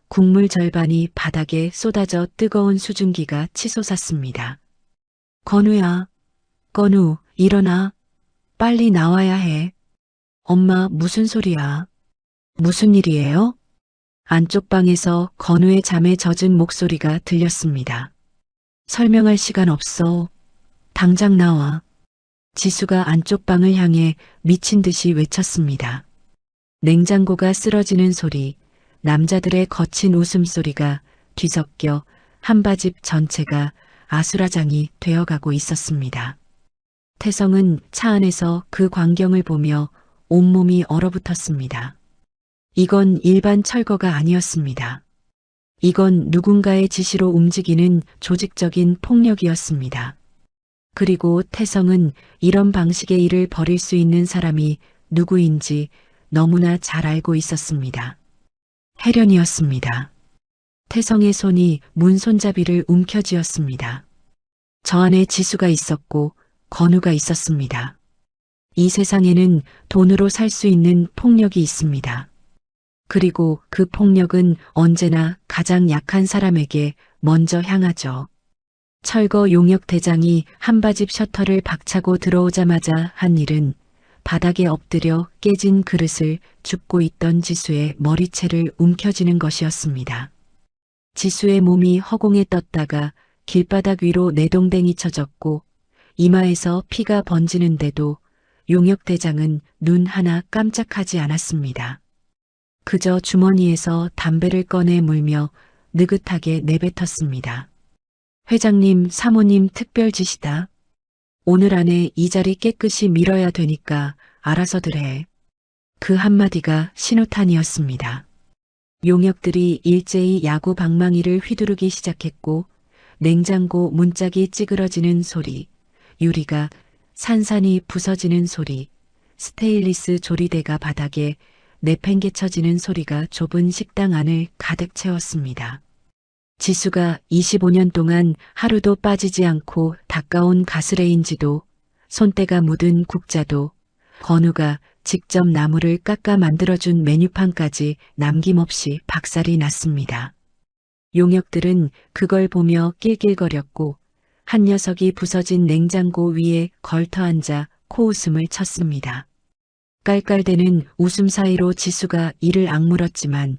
국물 절반이 바닥에 쏟아져 뜨거운 수증기가 치솟았습니다. 건우야, 건우, 일어나. 빨리 나와야 해. 엄마, 무슨 소리야? 무슨 일이에요? 안쪽 방에서 건우의 잠에 젖은 목소리가 들렸습니다. 설명할 시간 없어. 당장 나와. 지수가 안쪽 방을 향해 미친 듯이 외쳤습니다. 냉장고가 쓰러지는 소리, 남자들의 거친 웃음소리가 뒤섞여 한바집 전체가 아수라장이 되어가고 있었습니다. 태성은 차 안에서 그 광경을 보며 온몸이 얼어붙었습니다. 이건 일반 철거가 아니었습니다. 이건 누군가의 지시로 움직이는 조직적인 폭력이었습니다. 그리고 태성은 이런 방식의 일을 벌일 수 있는 사람이 누구인지 너무나 잘 알고 있었습니다. 혜련이었습니다. 태성의 손이 문 손잡이를 움켜쥐었습니다. 저 안에 지수가 있었고 건우가 있었습니다. 이 세상에는 돈으로 살 수 있는 폭력이 있습니다. 그리고 그 폭력은 언제나 가장 약한 사람에게 먼저 향하죠. 철거 용역 대장이 한바집 셔터를 박차고 들어오자마자 한 일은 바닥에 엎드려 깨진 그릇을 줍고 있던 지수의 머리채를 움켜쥐는 것이었습니다. 지수의 몸이 허공에 떴다가 길바닥 위로 내동댕이 쳐졌고 이마에서 피가 번지는데도 용역 대장은 눈 하나 깜짝하지 않았습니다. 그저 주머니에서 담배를 꺼내 물며 느긋하게 내뱉었습니다. 회장님, 사모님 특별 지시다. 오늘 안에 이 자리 깨끗이 밀어야 되니까 알아서들 해. 그 한마디가 신호탄이었습니다. 용역들이 일제히 야구 방망이를 휘두르기 시작했고 냉장고 문짝이 찌그러지는 소리, 유리가 산산이 부서지는 소리, 스테인리스 조리대가 바닥에 내팽개쳐지는 소리가 좁은 식당 안을 가득 채웠습니다. 지수가 25년 동안 하루도 빠지지 않고 닦아온 가스레인지도 손때가 묻은 국자도 건우가 직접 나무를 깎아 만들어준 메뉴판까지 남김없이 박살이 났습니다. 용역들은 그걸 보며 낄낄거렸고 한 녀석이 부서진 냉장고 위에 걸터앉아 코웃음을 쳤습니다. 깔깔대는 웃음 사이로 지수가 이를 악물었지만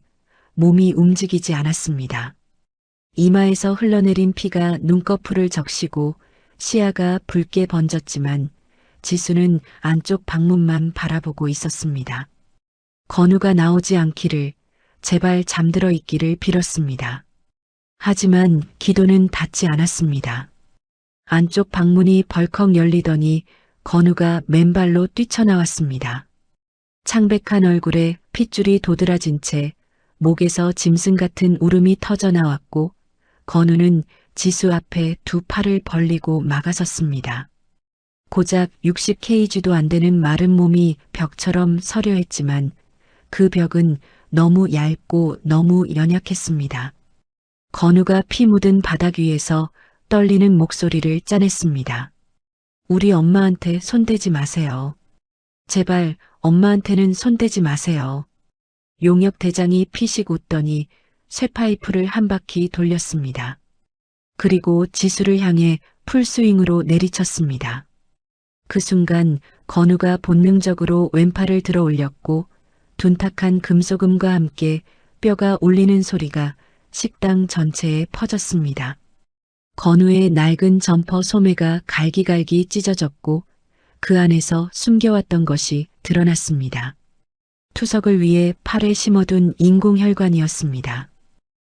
몸이 움직이지 않았습니다. 이마에서 흘러내린 피가 눈꺼풀을 적시고 시야가 붉게 번졌지만 지수는 안쪽 방문만 바라보고 있었습니다. 건우가 나오지 않기를, 제발 잠들어 있기를 빌었습니다. 하지만 기도는 닿지 않았습니다. 안쪽 방문이 벌컥 열리더니 건우가 맨발로 뛰쳐나왔습니다. 창백한 얼굴에 핏줄이 도드라진 채 목에서 짐승 같은 울음이 터져나왔고 건우는 지수 앞에 두 팔을 벌리고 막아섰습니다. 고작 60kg도 안 되는 마른 몸이 벽처럼 서려 했지만 그 벽은 너무 얇고 너무 연약했습니다. 건우가 피 묻은 바닥 위에서 떨리는 목소리를 짜냈습니다. 우리 엄마한테 손대지 마세요. 제발 엄마한테는 손대지 마세요. 용역 대장이 피식 웃더니 쇠파이프를 한 바퀴 돌렸습니다. 그리고 지수를 향해 풀스윙으로 내리쳤습니다. 그 순간 건우가 본능적으로 왼팔을 들어 올렸고 둔탁한 금속음과 함께 뼈가 울리는 소리가 식당 전체에 퍼졌습니다. 건우의 낡은 점퍼 소매가 갈기갈기 찢어졌고 그 안에서 숨겨왔던 것이 드러났습니다. 투석을 위해 팔에 심어둔 인공혈관이었습니다.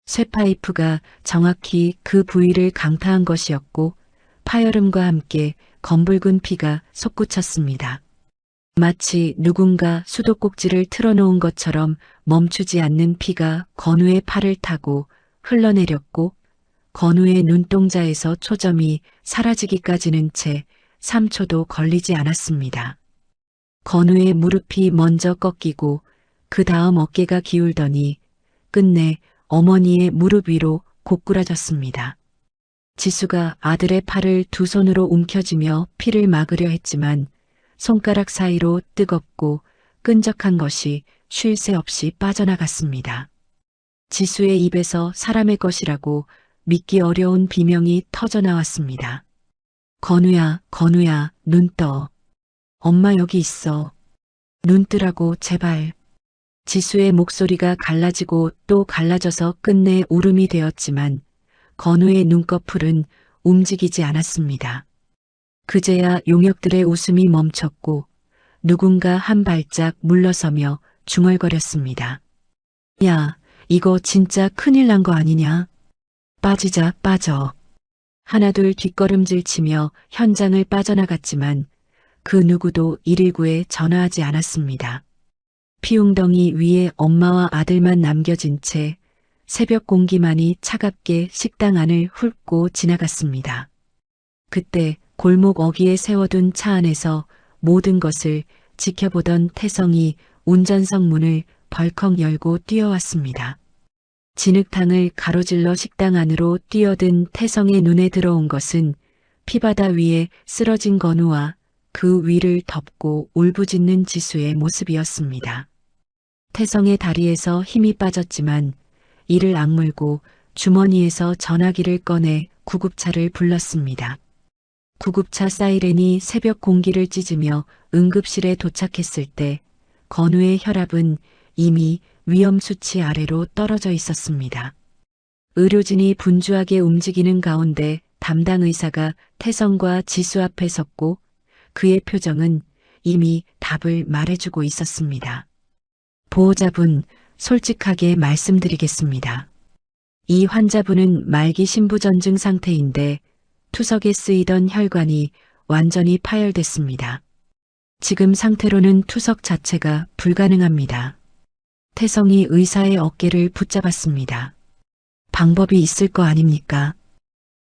쇠파이프가 정확히 그 부위를 강타한 것이었고 파열음과 함께 검붉은 피가 솟구쳤습니다. 마치 누군가 수도꼭지를 틀어놓은 것처럼 멈추지 않는 피가 건우의 팔을 타고 흘러내렸고 건우의 눈동자에서 초점이 사라지기까지는 채 3초도 걸리지 않았습니다. 건우의 무릎이 먼저 꺾이고 그 다음 어깨가 기울더니 끝내 어머니의 무릎 위로 고꾸라졌습니다. 지수가 아들의 팔을 두 손으로 움켜쥐며 피를 막으려 했지만 손가락 사이로 뜨겁고 끈적한 것이 쉴 새 없이 빠져나갔습니다. 지수의 입에서 사람의 것이라고 믿기 어려운 비명이 터져나왔습니다. 건우야, 건우야, 눈 떠. 엄마 여기 있어. 눈 뜨라고 제발. 지수의 목소리가 갈라지고 또 갈라져서 끝내 울음이 되었지만 건우의 눈꺼풀은 움직이지 않았습니다. 그제야 용역들의 웃음이 멈췄고 누군가 한 발짝 물러서며 중얼거렸습니다. 야, 이거 진짜 큰일 난 거 아니냐? 빠지자, 빠져. 하나둘 뒷걸음질 치며 현장을 빠져나갔지만 그 누구도 119에 전화하지 않았습니다. 피웅덩이 위에 엄마와 아들만 남겨진 채 새벽 공기만이 차갑게 식당 안을 훑고 지나갔습니다. 그때 골목 어귀에 세워둔 차 안에서 모든 것을 지켜보던 태성이 운전석 문을 벌컥 열고 뛰어왔습니다. 진흙탕을 가로질러 식당 안으로 뛰어든 태성의 눈에 들어온 것은 피바다 위에 쓰러진 건우와 그 위를 덮고 울부짖는 지수의 모습이었습니다. 태성의 다리에서 힘이 빠졌지만 이를 악물고 주머니에서 전화기를 꺼내 구급차를 불렀습니다. 구급차 사이렌이 새벽 공기를 찢으며 응급실에 도착했을 때 건우의 혈압은 이미 위험 수치 아래로 떨어져 있었습니다. 의료진이 분주하게 움직이는 가운데 담당 의사가 태성과 지수 앞에 섰고 그의 표정은 이미 답을 말해주고 있었습니다. 보호자분, 솔직하게 말씀드리겠습니다. 이 환자분은 말기 신부전증 상태인데 투석에 쓰이던 혈관이 완전히 파열됐습니다. 지금 상태로는 투석 자체가 불가능합니다. 태성이 의사의 어깨를 붙잡았습니다. 방법이 있을 거 아닙니까?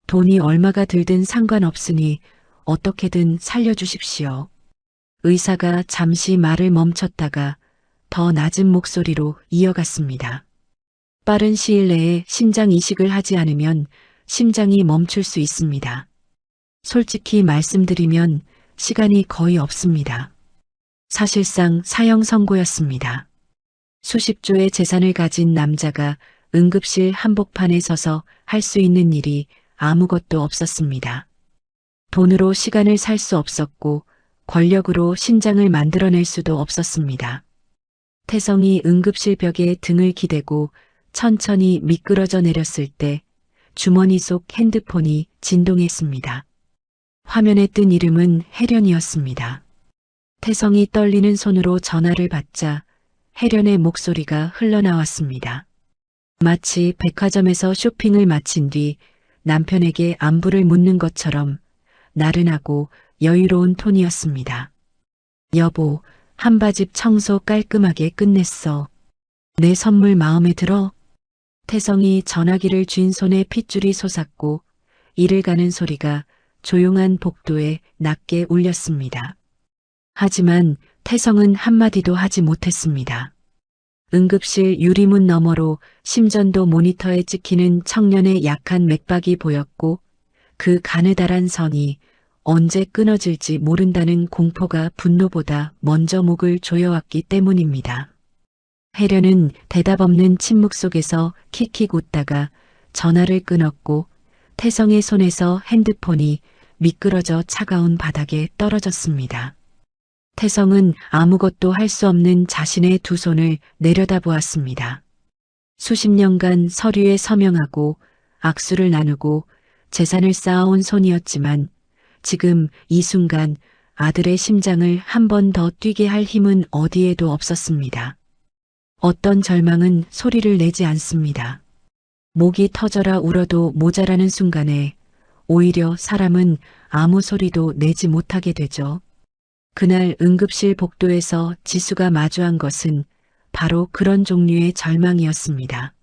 돈이 얼마가 들든 상관없으니 어떻게든 살려주십시오. 의사가 잠시 말을 멈췄다가 더 낮은 목소리로 이어갔습니다. 빠른 시일 내에 심장 이식을 하지 않으면 심장이 멈출 수 있습니다. 솔직히 말씀드리면 시간이 거의 없습니다. 사실상 사형 선고였습니다. 수십조의 재산을 가진 남자가 응급실 한복판에 서서 할 수 있는 일이 아무것도 없었습니다. 돈으로 시간을 살 수 없었고 권력으로 신장을 만들어낼 수도 없었습니다. 태성이 응급실 벽에 등을 기대고 천천히 미끄러져 내렸을 때 주머니 속 핸드폰이 진동했습니다. 화면에 뜬 이름은 혜련이었습니다. 태성이 떨리는 손으로 전화를 받자 혜련의 목소리가 흘러나왔습니다. 마치 백화점에서 쇼핑을 마친 뒤 남편에게 안부를 묻는 것처럼 나른하고 여유로운 톤이었습니다. 여보, 한바집 청소 깔끔하게 끝냈어. 내 선물 마음에 들어? 태성이 전화기를 쥔 손에 핏줄이 솟았고 이를 가는 소리가 조용한 복도에 낮게 울렸습니다. 하지만 태성은 한마디도 하지 못했습니다. 응급실 유리문 너머로 심전도 모니터에 찍히는 청년의 약한 맥박이 보였고 그 가느다란 선이 언제 끊어질지 모른다는 공포가 분노보다 먼저 목을 조여왔기 때문입니다. 혜련은 대답 없는 침묵 속에서 킥킥 웃다가 전화를 끊었고 태성의 손에서 핸드폰이 미끄러져 차가운 바닥에 떨어졌습니다. 태성은 아무것도 할 수 없는 자신의 두 손을 내려다보았습니다. 수십 년간 서류에 서명하고 악수를 나누고 재산을 쌓아온 손이었지만 지금 이 순간 아들의 심장을 한 번 더 뛰게 할 힘은 어디에도 없었습니다. 어떤 절망은 소리를 내지 않습니다. 목이 터져라 울어도 모자라는 순간에 오히려 사람은 아무 소리도 내지 못하게 되죠. 그날 응급실 복도에서 지수가 마주한 것은 바로 그런 종류의 절망이었습니다.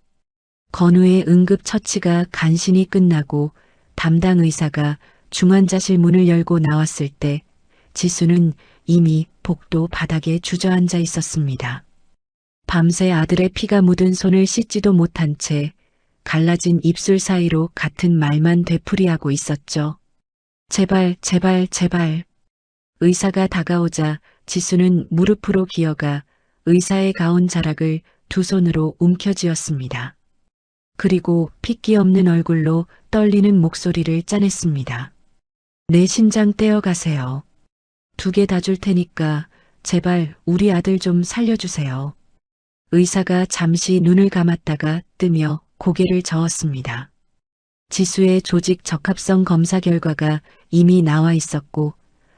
건우의 응급처치가 간신히 끝나고 담당 의사가 중환자실 문을 열고 나왔을 때 지수는 이미 복도 바닥에 주저앉아 있었습니다. 밤새 아들의 피가 묻은 손을 씻지도 못한 채 갈라진 입술 사이로 같은 말만 되풀이하고 있었죠. 제발, 제발, 제발. 의사가 다가오자 지수는 무릎으로 기어가 의사의 가운 자락을 두 손으로 움켜쥐었습니다. 그리고 핏기 없는 얼굴로 떨리는 목소리를 짜냈습니다. 내 심장 떼어가세요. 2개 다 줄 테니까 제발 우리 아들 좀 살려주세요. 의사가 잠시 눈을 감았다가 뜨며 고개를 저었습니다. 지수의 조직 적합성 검사 결과가 이미 나와 있었고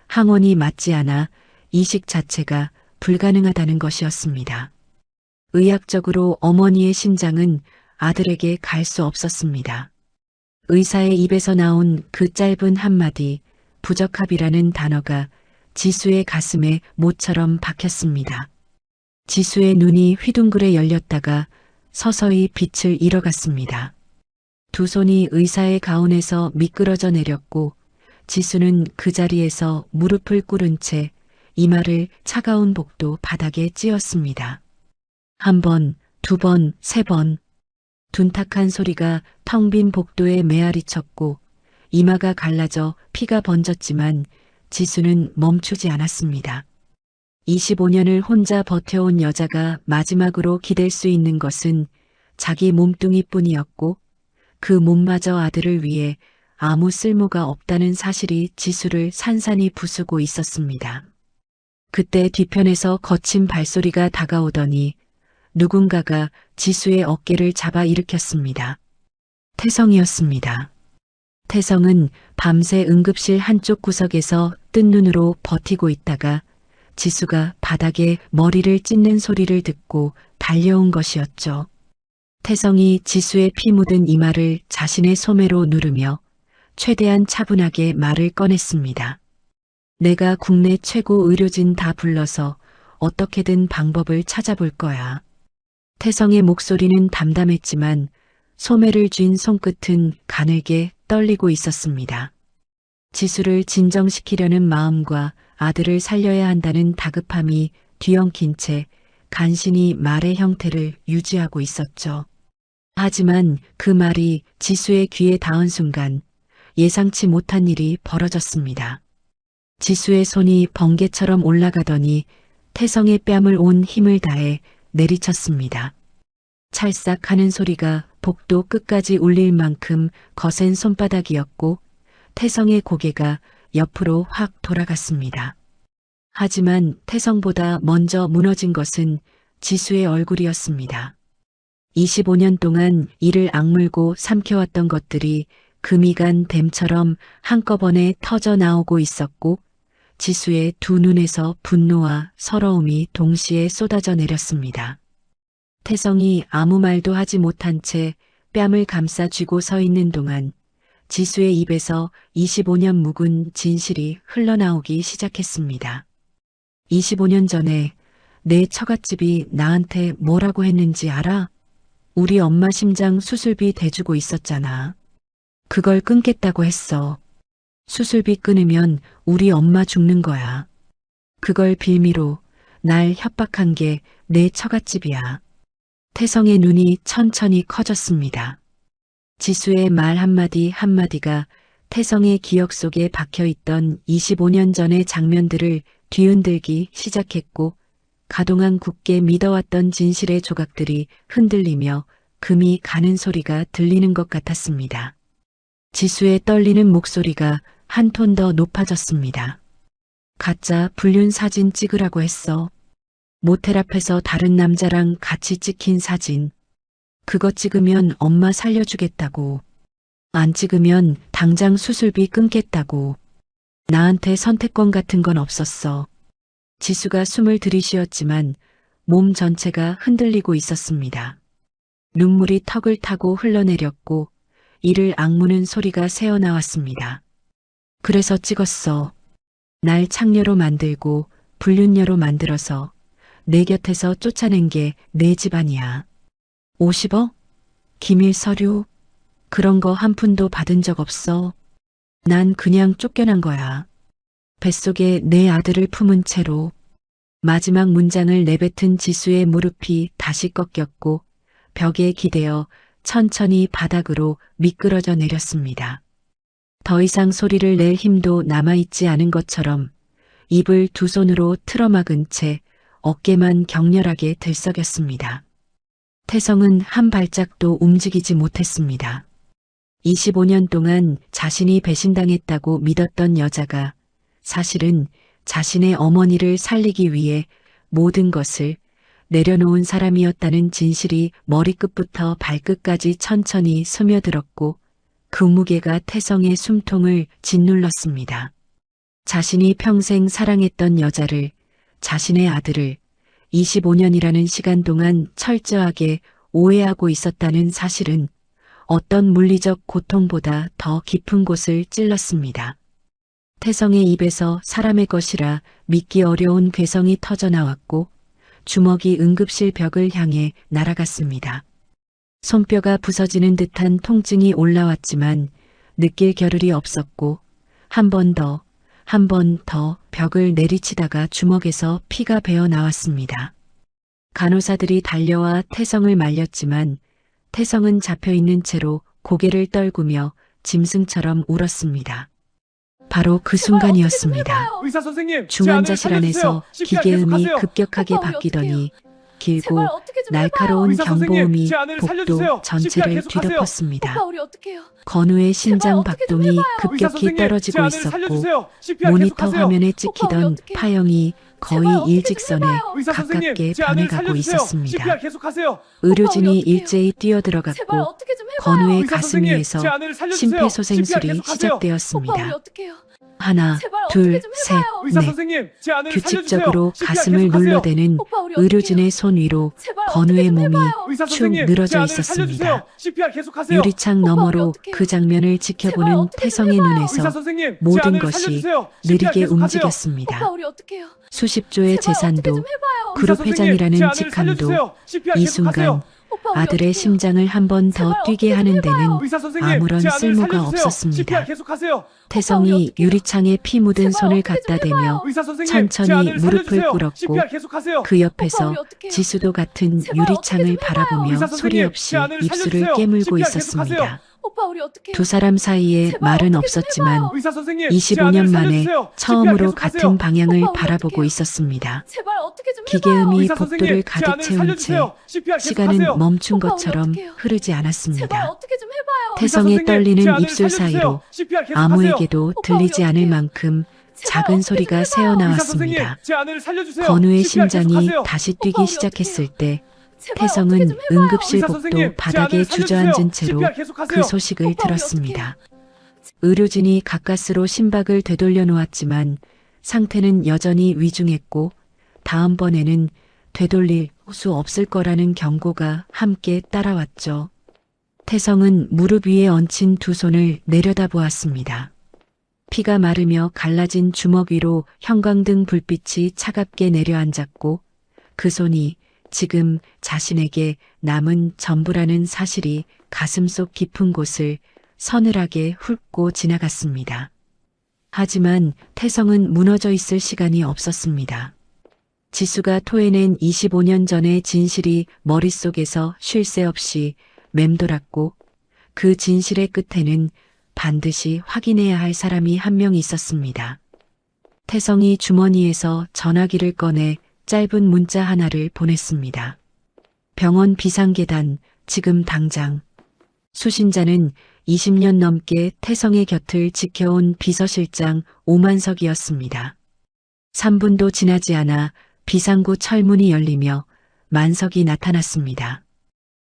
항원이 맞지 않아 이식 자체가 불가능하다는 것이었습니다. 의학적으로 어머니의 심장은 아들에게 갈 수 없었습니다. 의사의 입에서 나온 그 짧은 한마디, 부적합이라는 단어가 지수의 가슴에 못처럼 박혔습니다. 지수의 눈이 휘둥그레 열렸다가 서서히 빛을 잃어갔습니다. 두 손이 의사의 가운에서 미끄러져 내렸고 지수는 그 자리에서 무릎을 꿇은 채 이마를 차가운 복도 바닥에 찧었습니다. 한 번, 두 번, 세 번. 둔탁한 소리가 텅 빈 복도에 메아리 쳤고 이마가 갈라져 피가 번졌지만 지수는 멈추지 않았습니다. 25년을 혼자 버텨온 여자가 마지막으로 기댈 수 있는 것은 자기 몸뚱이뿐이었고 그 몸마저 아들을 위해 아무 쓸모가 없다는 사실이 지수를 산산이 부수고 있었습니다. 그때 뒤편에서 거친 발소리가 다가오더니 누군가가 지수의 어깨를 잡아 일으켰습니다. 태성이었습니다. 태성은 밤새 응급실 한쪽 구석에서 뜬 눈으로 버티고 있다가 지수가 바닥에 머리를 찢는 소리를 듣고 달려온 것이었죠. 태성이 지수의 피 묻은 이마를 자신의 소매로 누르며 최대한 차분하게 말을 꺼냈습니다. 내가 국내 최고 의료진 다 불러서 어떻게든 방법을 찾아볼 거야. 태성의 목소리는 담담했지만 소매를 쥔 손끝은 가늘게 떨리고 있었습니다. 지수를 진정시키려는 마음과 아들을 살려야 한다는 다급함이 뒤엉킨 채 간신히 말의 형태를 유지하고 있었죠. 하지만 그 말이 지수의 귀에 닿은 순간 예상치 못한 일이 벌어졌습니다. 지수의 손이 번개처럼 올라가더니 태성의 뺨을 온 힘을 다해 내리쳤습니다. 찰싹 하는 소리가 복도 끝까지 울릴 만큼 거센 손바닥이었고 태성의 고개가 옆으로 확 돌아갔습니다. 하지만 태성보다 먼저 무너진 것은 지수의 얼굴이었습니다. 25년 동안 이를 악물고 삼켜왔던 것들이 금이 간 댐처럼 한꺼번에 터져 나오고 있었고 지수의 두 눈에서 분노와 서러움이 동시에 쏟아져 내렸습니다. 태성이 아무 말도 하지 못한 채 뺨을 감싸 쥐고 서 있는 동안 지수의 입에서 25년 묵은 진실이 흘러나오기 시작했습니다. 25년 전에 내 처갓집이 나한테 뭐라고 했는지 알아? 우리 엄마 심장 수술비 대주고 있었잖아. 그걸 끊겠다고 했어. 수술비 끊으면 우리 엄마 죽는 거야. 그걸 빌미로 날 협박한 게 내 처갓집이야. 태성의 눈이 천천히 커졌습니다. 지수의 말 한마디 한마디가 태성의 기억 속에 박혀있던 25년 전의 장면들을 뒤흔들기 시작했고 가동한 굳게 믿어왔던 진실의 조각들이 흔들리며 금이 가는 소리가 들리는 것 같았습니다. 지수의 떨리는 목소리가 한 톤 더 높아졌습니다. 가짜 불륜 사진 찍으라고 했어. 모텔 앞에서 다른 남자랑 같이 찍힌 사진. 그거 찍으면 엄마 살려주겠다고. 안 찍으면 당장 수술비 끊겠다고. 나한테 선택권 같은 건 없었어. 지수가 숨을 들이쉬었지만 몸 전체가 흔들리고 있었습니다. 눈물이 턱을 타고 흘러내렸고 이를 악무는 소리가 새어나왔습니다. 그래서 찍었어. 날 창녀로 만들고 불륜녀로 만들어서 내 곁에서 쫓아낸 게 내 집안이야. 50억? 기밀 서류? 그런 거 한 푼도 받은 적 없어. 난 그냥 쫓겨난 거야. 뱃속에 내 아들을 품은 채로. 마지막 문장을 내뱉은 지수의 무릎이 다시 꺾였고 벽에 기대어 천천히 바닥으로 미끄러져 내렸습니다. 더 이상 소리를 낼 힘도 남아있지 않은 것처럼 입을 두 손으로 틀어막은 채 어깨만 격렬하게 들썩였습니다. 태성은 한 발짝도 움직이지 못했습니다. 25년 동안 자신이 배신당했다고 믿었던 여자가 사실은 자신의 어머니를 살리기 위해 모든 것을 내려놓은 사람이었다는 진실이 머리끝부터 발끝까지 천천히 스며들었고 그 무게가 태성의 숨통을 짓눌렀습니다. 자신이 평생 사랑했던 여자를, 자신의 아들을 25년이라는 시간 동안 철저하게 오해하고 있었다는 사실은 어떤 물리적 고통보다 더 깊은 곳을 찔렀습니다. 태성의 입에서 사람의 것이라 믿기 어려운 괴성이 터져 나왔고 주먹이 응급실 벽을 향해 날아갔습니다. 손뼈가 부서지는 듯한 통증이 올라왔지만 느낄 겨를이 없었고 한 번 더 벽을 내리치다가 주먹에서 피가 배어 나왔습니다. 간호사들이 달려와 태성을 말렸지만 태성은 잡혀있는 채로 고개를 떨구며 짐승처럼 울었습니다. 바로 그 순간이었습니다. 의사 선생님, 중환자실 안에서 기계음이 급격하게 오빠, 우리 바뀌더니 길고 제발 어떻게 좀 날카로운 의사 선생님, 경보음이 제 아내를 복도 살려주세요. 전체를 CPR 계속하세요. 뒤덮었습니다. 오빠 우리 어떡해요? 건우의 심장 어떻게 좀 박동이 해봐요. 의사 급격히 선생님, 제 떨어지고 아내를 있었고 살려주세요. CPR 모니터 계속하세요. 화면에 오빠, 찍히던 우리 어떡해요. 파형이 거의 제발 어떻게 좀 일직선에 해봐요. 의사 선생님, 가깝게 제 아내를 변해가고 살려주세요. 있었습니다. CPR 계속하세요. 의료진이 어떡해요. 일제히 제발 뛰어들어갔고 어떻게 좀 해봐요. 건우의 의사 가슴 선생님, 위에서 제 아내를 살려주세요. 심폐소생술이 CPR 계속하세요. 오빠 우리 시작되었습니다. 어떡해요? 하나, 제발 둘, 어떻게 좀 셋, 해봐요. 의사 넷. 선생님, 제 아내를 규칙적으로 살려주세요. CPR 가슴을 계속하세요. 눌러대는 오빠 우리 어떡해요? 의료진의 손 위로 제발 건우의 어떻게 좀 몸이 해봐요. 의사 축 선생님, 늘어져 제 아내를 있었습니다. 살려주세요. CPR 계속하세요. 유리창 오빠, 우리 너머로 어떡해요? 그 장면을 제발 지켜보는 어떻게 좀 태성의 해봐요. 의사 눈에서 선생님, 제 모든 아내를 것이 살려주세요. CPR 느리게 계속하세요. 움직였습니다. 오빠 우리 어떡해요? 수십 조의 제발 어떻게 재산도 좀 해봐요. 그룹 의사 선생님, 회장이라는 제 아내를 직함도 살려주세요. CPR 이 계속하세요. 순간 오빠 우리 아들의 어떡해요? 심장을 한 번 더 제발 뛰게 어떻게 좀 하는 해봐요. 데는 의사 선생님, 아무런 제 아내를 쓸모가 살려주세요. 없었습니다. CPR 계속하세요. 태성이 어떡해요? 유리창에 피 묻은 제발 손을 어떻게 좀 갖다 대며 의사 선생님, 천천히 제 아내를 무릎을 살려주세요. 꿇었고 CPR 계속하세요. 그 옆에서 우리 어떡해요? 지수도 같은 제발 유리창을 어떻게 좀 해봐요. 바라보며 의사 소리 선생님, 없이 제 아내를 입술을 살려주세요. 깨물고 CPR 있었습니다. 계속하세요. 오빠 우리 어떡해요? 두 사람 사이에 제발 말은 어떻게 좀 없었지만 해봐요. 의사 선생님, 25년 만에 살려주세요. 처음으로 CPR 같은 계속하세요. 방향을 오빠, 우리 바라보고 어떡해요? 있었습니다. 제발 어떻게 좀 해봐요. 기계음이 의사 복도를 선생님, 제 가득 아내를 채운 채 살려주세요. CPR 시간은 계속하세요. 멈춘 오빠, 우리 것처럼 어떡해요? 흐르지 제발 않았습니다. 어떻게 좀 해봐요. 태성의 의사 선생님, 제 떨리는 아내를 입술 살려주세요. 사이로 CPR 계속하세요. 아무에게도 오빠, 들리지 우리 않을 어떡해요? 만큼 제발 작은 어떻게 소리가 좀 해봐요. 의사 선생님, 새어나왔습니다. 제 아내를 살려주세요. 건우의 CPR 심장이 계속하세요. 다시 오빠, 뛰기 우리 시작했을 때 제발 태성은 어떻게 좀 해봐요. 응급실 의사 복도 선생님, 제 바닥에 아내를 살려주세요. 주저앉은 채로 CPR 계속하세요. 그 소식을 오빠, 우리 들었습니다. 의료진이 가까스로 심박을 되돌려 놓았지만 상태는 여전히 위중했고 다음번에는 되돌릴 수 없을 거라는 경고가 함께 따라왔죠. 태성은 무릎 위에 얹힌 두 손을 내려다보았습니다. 피가 마르며 갈라진 주먹 위로 형광등 불빛이 차갑게 내려앉았고 그 손이 지금 자신에게 남은 전부라는 사실이 가슴속 깊은 곳을 서늘하게 훑고 지나갔습니다. 하지만 태성은 무너져 있을 시간이 없었습니다. 지수가 토해낸 25년 전의 진실이 머릿속에서 쉴 새 없이 맴돌았고 그 진실의 끝에는 반드시 확인해야 할 사람이 한 명 있었습니다. 태성이 주머니에서 전화기를 꺼내 짧은 문자 하나를 보냈습니다. 병원 비상계단, 지금 당장. 수신자는 20년 넘게 태성의 곁을 지켜온 비서실장 오만석이었습니다. 3분도 지나지 않아 비상구 철문이 열리며 만석이 나타났습니다.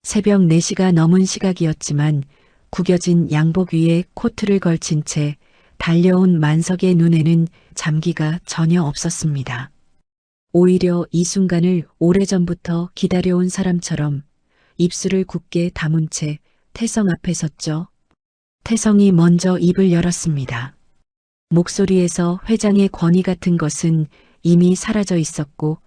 새벽 4시가 넘은 시각이었지만 구겨진 양복 위에 코트를 걸친 채 달려온 만석의 눈에는 잠기가 전혀 없었습니다. 오히려 이 순간을 오래전부터 기다려온 사람처럼 입술을 굳게 다문 채 태성 앞에 섰죠. 태성이 먼저 입을 열었습니다. 목소리에서 회장의 권위 같은 것은 이미 사라져 있었고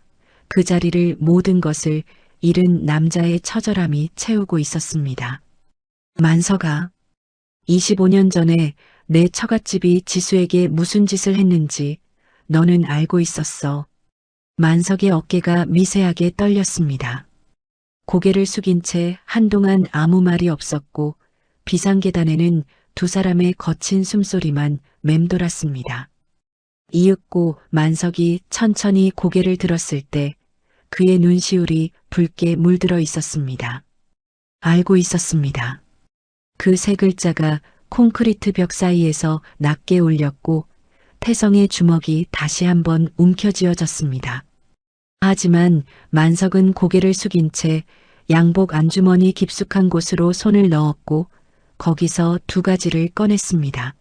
그 자리를 모든 것을 잃은 남자의 처절함이 채우고 있었습니다. 만석아, 25년 전에 내 처갓집이 지수에게 무슨 짓을 했는지 너는 알고 있었어. 만석의 어깨가 미세하게 떨렸습니다. 고개를 숙인 채 한동안 아무 말이 없었고 비상계단에는 두 사람의 거친 숨소리만 맴돌았습니다. 이윽고 만석이 천천히 고개를 들었을 때 그의 눈시울이 붉게 물들어 있었습니다. 알고 있었습니다. 그 세 글자가 콘크리트 벽 사이에서 낮게 울렸고 태성의 주먹이 다시 한번 움켜쥐어졌습니다. 하지만 만석은 고개를 숙인 채 양복 안주머니 깊숙한 곳으로 손을 넣었고 거기서 두 가지를 꺼냈습니다.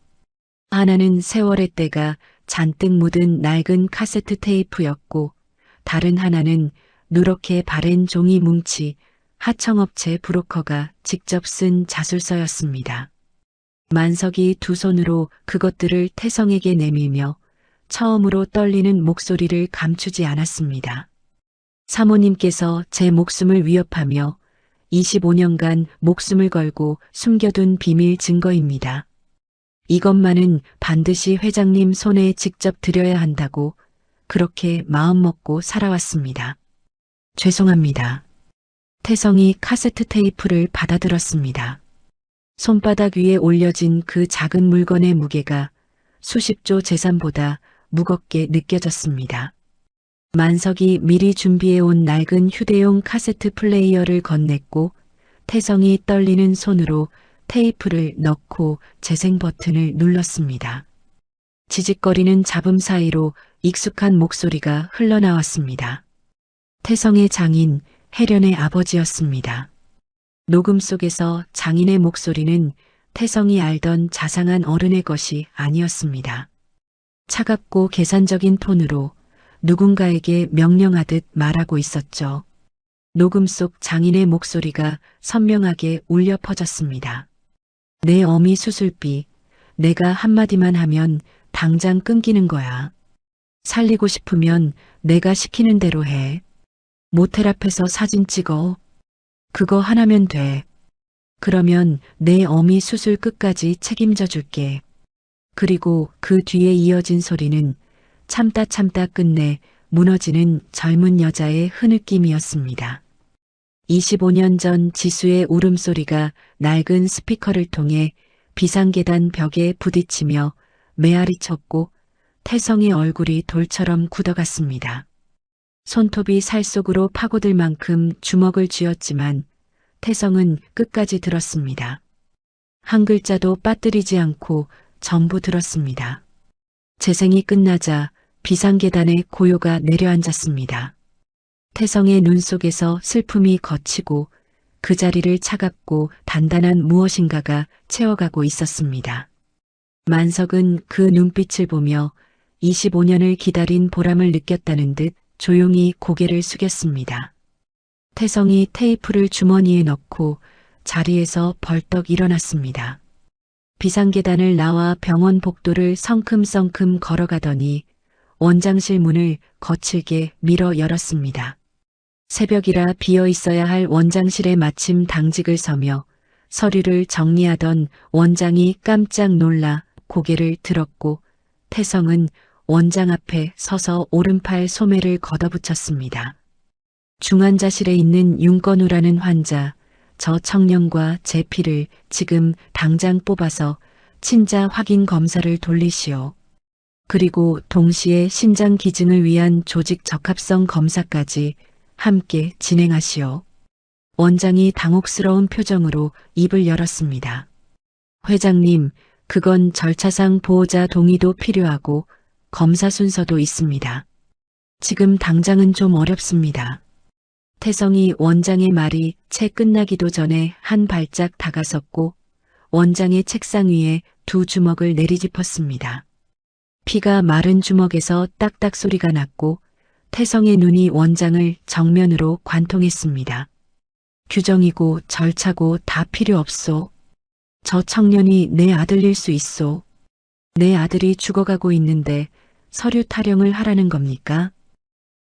하나는 세월의 때가 잔뜩 묻은 낡은 카세트 테이프였고 다른 하나는 누렇게 바랜 종이 뭉치 하청업체 브로커가 직접 쓴 자술서였습니다. 만석이 두 손으로 그것들을 태성에게 내밀며 처음으로 떨리는 목소리를 감추지 않았습니다. 사모님께서 제 목숨을 위협하며 25년간 목숨을 걸고 숨겨둔 비밀 증거입니다. 이것만은 반드시 회장님 손에 직접 드려야 한다고 그렇게 마음먹고 살아왔습니다. 죄송합니다. 태성이 카세트 테이프를 받아들었습니다. 손바닥 위에 올려진 그 작은 물건의 무게가 수십조 재산보다 무겁게 느껴졌습니다. 만석이 미리 준비해온 낡은 휴대용 카세트 플레이어를 건넸고 태성이 떨리는 손으로 테이프를 넣고 재생 버튼을 눌렀습니다. 지직거리는 잡음 사이로 익숙한 목소리가 흘러나왔습니다. 태성의 장인 혜련의 아버지였습니다. 녹음 속에서 장인의 목소리는 태성이 알던 자상한 어른의 것이 아니었습니다. 차갑고 계산적인 톤으로 누군가에게 명령하듯 말하고 있었죠. 녹음 속 장인의 목소리가 선명하게 울려 퍼졌습니다. 내 어미 수술비, 내가 한마디만 하면 당장 끊기는 거야. 살리고 싶으면 내가 시키는 대로 해. 모텔 앞에서 사진 찍어. 그거 하나면 돼. 그러면 내 어미 수술 끝까지 책임져 줄게. 그리고 그 뒤에 이어진 소리는 참다 참다 끝내 무너지는 젊은 여자의 흐느낌이었습니다. 25년 전 지수의 울음소리가 낡은 스피커를 통해 비상계단 벽에 부딪히며 메아리 쳤고 태성의 얼굴이 돌처럼 굳어갔습니다. 손톱이 살 속으로 파고들 만큼 주먹을 쥐었지만 태성은 끝까지 들었습니다. 한 글자도 빠뜨리지 않고 전부 들었습니다. 재생이 끝나자 비상계단에 고요가 내려앉았습니다. 태성의 눈 속에서 슬픔이 걷히고 그 자리를 차갑고 단단한 무엇인가가 채워가고 있었습니다. 만석은 그 눈빛을 보며 25년을 기다린 보람을 느꼈다는 듯 조용히 고개를 숙였습니다. 태성이 테이프를 주머니에 넣고 자리에서 벌떡 일어났습니다. 비상계단을 나와 병원 복도를 성큼성큼 걸어가더니 원장실 문을 거칠게 밀어 열었습니다. 새벽이라 비어 있어야 할 원장실에 마침 당직을 서며 서류를 정리하던 원장이 깜짝 놀라 고개를 들었고 태성은 원장 앞에 서서 오른팔 소매를 걷어붙였습니다. 중환자실에 있는 윤건우라는 환자, 저 청년과 제 피를 지금 당장 뽑아서 친자 확인 검사를 돌리시오. 그리고 동시에 신장 기증을 위한 조직 적합성 검사까지 함께 진행하시오. 원장이 당혹스러운 표정으로 입을 열었습니다. 회장님, 그건 절차상 보호자 동의도 필요하고 검사 순서도 있습니다. 지금 당장은 좀 어렵습니다. 태성이 원장의 말이 채 끝나기도 전에 한 발짝 다가섰고 원장의 책상 위에 두 주먹을 내리짚었습니다. 피가 마른 주먹에서 딱딱 소리가 났고 태성의 눈이 원장을 정면으로 관통했습니다. 규정이고 절차고 다 필요 없소. 저 청년이 내 아들일 수 있소. 내 아들이 죽어가고 있는데 서류 타령을 하라는 겁니까?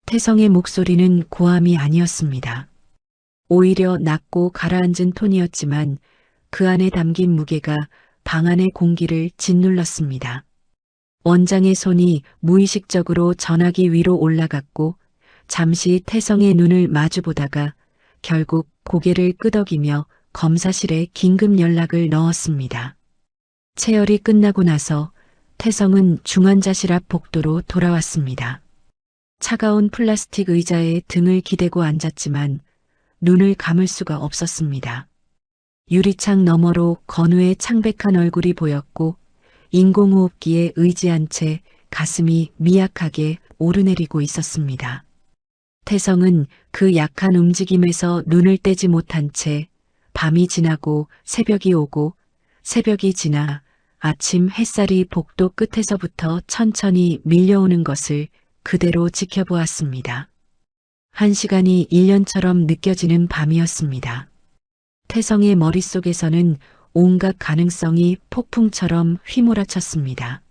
태성의 목소리는 고함이 아니었습니다. 오히려 낮고 가라앉은 톤이었지만 그 안에 담긴 무게가 방 안의 공기를 짓눌렀습니다. 원장의 손이 무의식적으로 전화기 위로 올라갔고 잠시 태성의 눈을 마주보다가 결국 고개를 끄덕이며 검사실에 긴급 연락을 넣었습니다. 체열이 끝나고 나서 태성은 중환자실 앞 복도로 돌아왔습니다. 차가운 플라스틱 의자에 등을 기대고 앉았지만 눈을 감을 수가 없었습니다. 유리창 너머로 건우의 창백한 얼굴이 보였고 인공호흡기에 의지한 채 가슴이 미약하게 오르내리고 있었습니다. 태성은 그 약한 움직임에서 눈을 떼지 못한 채 밤이 지나고 새벽이 오고 새벽이 지나 아침 햇살이 복도 끝에서부터 천천히 밀려오는 것을 그대로 지켜보았습니다. 한 시간이 1년처럼 느껴지는 밤이었습니다. 태성의 머릿속에서는 온갖 가능성이 폭풍처럼 휘몰아쳤습니다.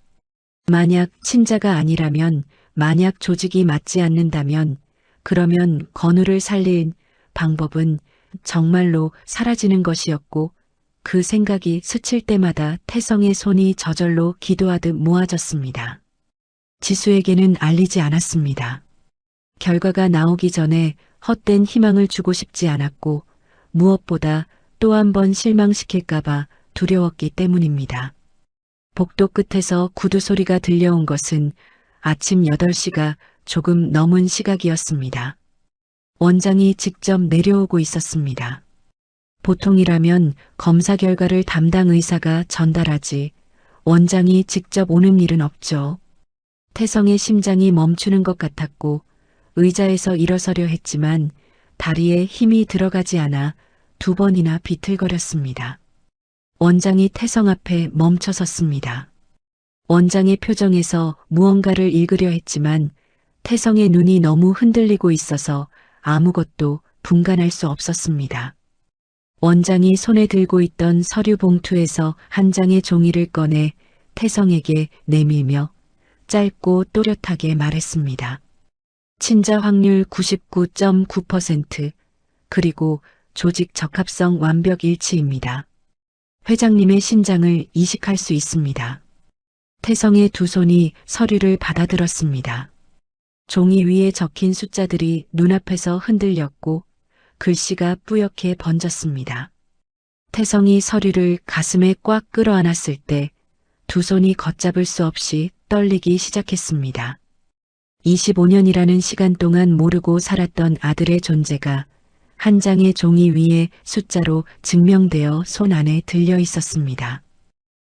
만약 친자가 아니라면, 만약 조직이 맞지 않는다면, 그러면 건우를 살릴 방법은 정말로 사라지는 것이었고, 그 생각이 스칠 때마다 태성의 손이 저절로 기도하듯 모아졌습니다. 지수에게는 알리지 않았습니다. 결과가 나오기 전에 헛된 희망을 주고 싶지 않았고, 무엇보다 또 한 번 실망시킬까봐 두려웠기 때문입니다. 복도 끝에서 구두 소리가 들려온 것은 아침 8시가 조금 넘은 시각이었습니다. 원장이 직접 내려오고 있었습니다. 보통이라면 검사 결과를 담당 의사가 전달하지 원장이 직접 오는 일은 없죠. 태성의 심장이 멈추는 것 같았고 의자에서 일어서려 했지만 다리에 힘이 들어가지 않아 2번이나 비틀거렸습니다. 원장이 태성 앞에 멈춰섰습니다. 원장의 표정에서 무언가를 읽으려 했지만 태성의 눈이 너무 흔들리고 있어서 아무것도 분간할 수 없었습니다. 원장이 손에 들고 있던 서류 봉투에서 한 장의 종이를 꺼내 태성에게 내밀며 짧고 또렷하게 말했습니다. 친자 확률 99.9%, 그리고 조직 적합성 완벽 일치입니다. 회장님의 심장을 이식할 수 있습니다. 태성의 두 손이 서류를 받아들었습니다. 종이 위에 적힌 숫자들이 눈앞에서 흔들렸고 글씨가 뿌옇게 번졌습니다. 태성이 서류를 가슴에 꽉 끌어안았을 때 두 손이 걷잡을 수 없이 떨리기 시작했습니다. 25년이라는 시간 동안 모르고 살았던 아들의 존재가 한 장의 종이 위에 숫자로 증명되어 손 안에 들려 있었습니다.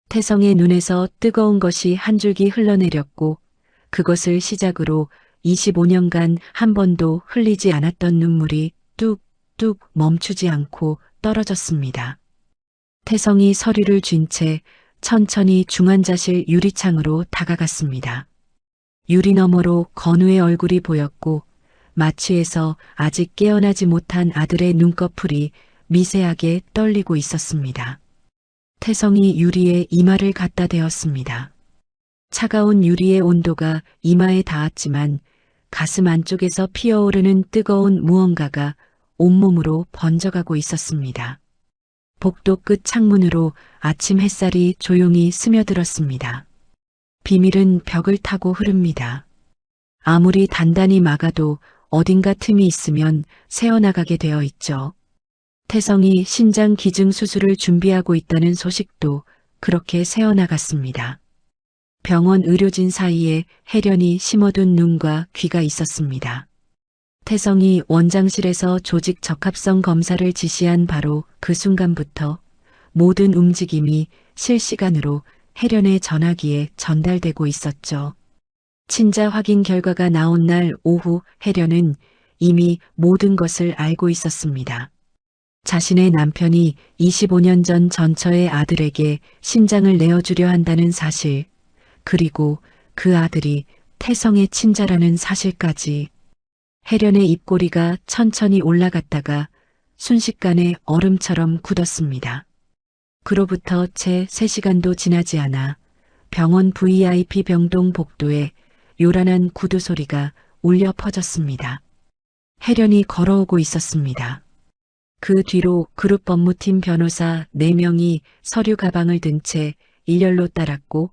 태성의 눈에서 뜨거운 것이 한 줄기 흘러내렸고 그것을 시작으로 25년간 한 번도 흘리지 않았던 눈물이 뚝뚝 멈추지 않고 떨어졌습니다. 태성이 서류를 쥔 채 천천히 중환자실 유리창으로 다가갔습니다. 유리 너머로 건우의 얼굴이 보였고 마취에서 아직 깨어나지 못한 아들의 눈꺼풀이 미세하게 떨리고 있었습니다. 태성이 유리에 이마를 갖다 대었습니다. 차가운 유리의 온도가 이마에 닿았지만 가슴 안쪽에서 피어오르는 뜨거운 무언가가 온몸으로 번져가고 있었습니다. 복도 끝 창문으로 아침 햇살이 조용히 스며들었습니다. 비밀은 벽을 타고 흐릅니다. 아무리 단단히 막아도 어딘가 틈이 있으면 새어나가게 되어 있죠. 태성이 신장 기증 수술을 준비하고 있다는 소식도 그렇게 새어나갔습니다. 병원 의료진 사이에 혜련이 심어둔 눈과 귀가 있었습니다. 태성이 원장실에서 조직 적합성 검사를 지시한 바로 그 순간부터 모든 움직임이 실시간으로 혜련의 전화기에 전달되고 있었죠. 친자 확인 결과가 나온 날 오후 혜련은 이미 모든 것을 알고 있었습니다. 자신의 남편이 25년 전 전처의 아들에게 신장을 내어주려 한다는 사실, 그리고 그 아들이 태성의 친자라는 사실까지. 혜련의 입꼬리가 천천히 올라갔다가 순식간에 얼음처럼 굳었습니다. 그로부터 채 3시간도 지나지 않아 병원 VIP 병동 복도에 요란한 구두 소리가 울려 퍼졌습니다. 혜련이 걸어오고 있었습니다. 그 뒤로 그룹 법무팀 변호사 4명이 서류 가방을 든 채 일렬로 따랐고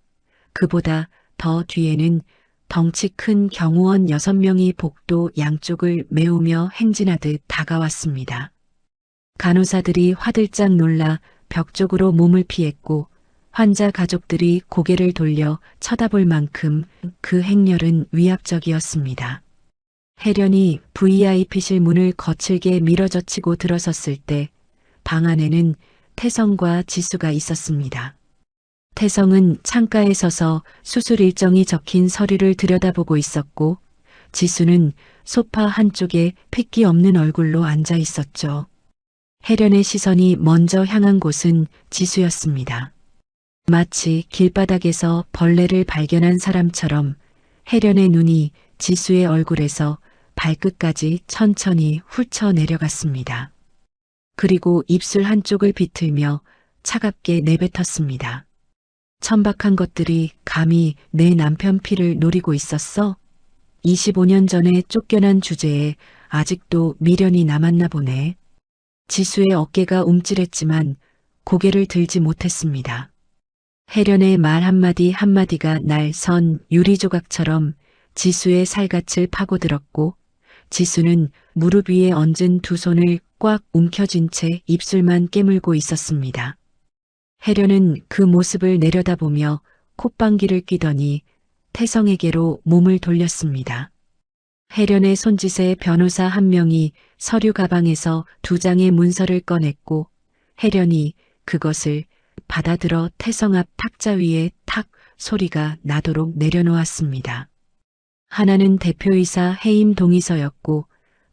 그보다 더 뒤에는 덩치 큰 경호원 6명이 복도 양쪽을 메우며 행진하듯 다가왔습니다. 간호사들이 화들짝 놀라 벽 쪽으로 몸을 피했고 환자 가족들이 고개를 돌려 쳐다볼 만큼 그 행렬은 위압적이었습니다. 혜련이 VIP실 문을 거칠게 밀어젖히고 들어섰을 때 방 안에는 태성과 지수가 있었습니다. 태성은 창가에 서서 수술 일정이 적힌 서류를 들여다보고 있었고 지수는 소파 한쪽에 핏기 없는 얼굴로 앉아 있었죠. 혜련의 시선이 먼저 향한 곳은 지수였습니다. 마치 길바닥에서 벌레를 발견한 사람처럼 혜련의 눈이 지수의 얼굴에서 발끝까지 천천히 훑쳐 내려갔습니다. 그리고 입술 한쪽을 비틀며 차갑게 내뱉었습니다. 천박한 것들이 감히 내 남편 피를 노리고 있었어? 25년 전에 쫓겨난 주제에 아직도 미련이 남았나 보네. 지수의 어깨가 움찔했지만 고개를 들지 못했습니다. 혜련의 말 한마디 한마디가 날 선 유리조각처럼 지수의 살갗을 파고들었고 지수는 무릎 위에 얹은 두 손을 꽉 움켜쥔 채 입술만 깨물고 있었습니다. 혜련은 그 모습을 내려다보며 콧방귀를 뀌더니 태성에게로 몸을 돌렸습니다. 혜련의 손짓에 변호사 한 명이 서류 가방에서 두 장의 문서를 꺼냈고 혜련이 그것을 받아들어 태성 앞 탁자 위에 탁 소리가 나도록 내려놓았습니다. 하나는 대표이사 해임 동의서였고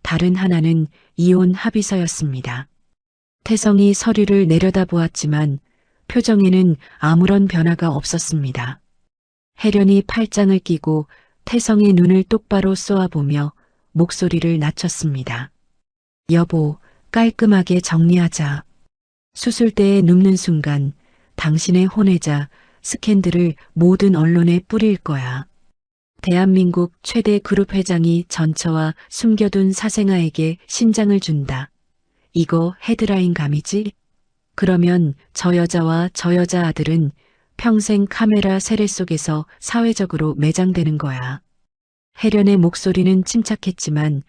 다른 하나는 이혼 합의서였습니다. 태성이 서류를 내려다보았지만 표정에는 아무런 변화가 없었습니다. 혜련이 팔짱을 끼고 태성의 눈을 똑바로 쏘아보며 목소리를 낮췄습니다. 여보, 깔끔하게 정리하자. 수술대에 눕는 순간 당신의 혼외자 스캔들을 모든 언론에 뿌릴 거야. 대한민국 최대 그룹 회장이 전처와 숨겨둔 사생아에게 신장을 준다. 이거 헤드라인 감이지? 그러면 저 여자와 저 여자 아들은 평생 카메라 세례 속에서 사회적으로 매장되는 거야. 혜련의 목소리는 침착했지만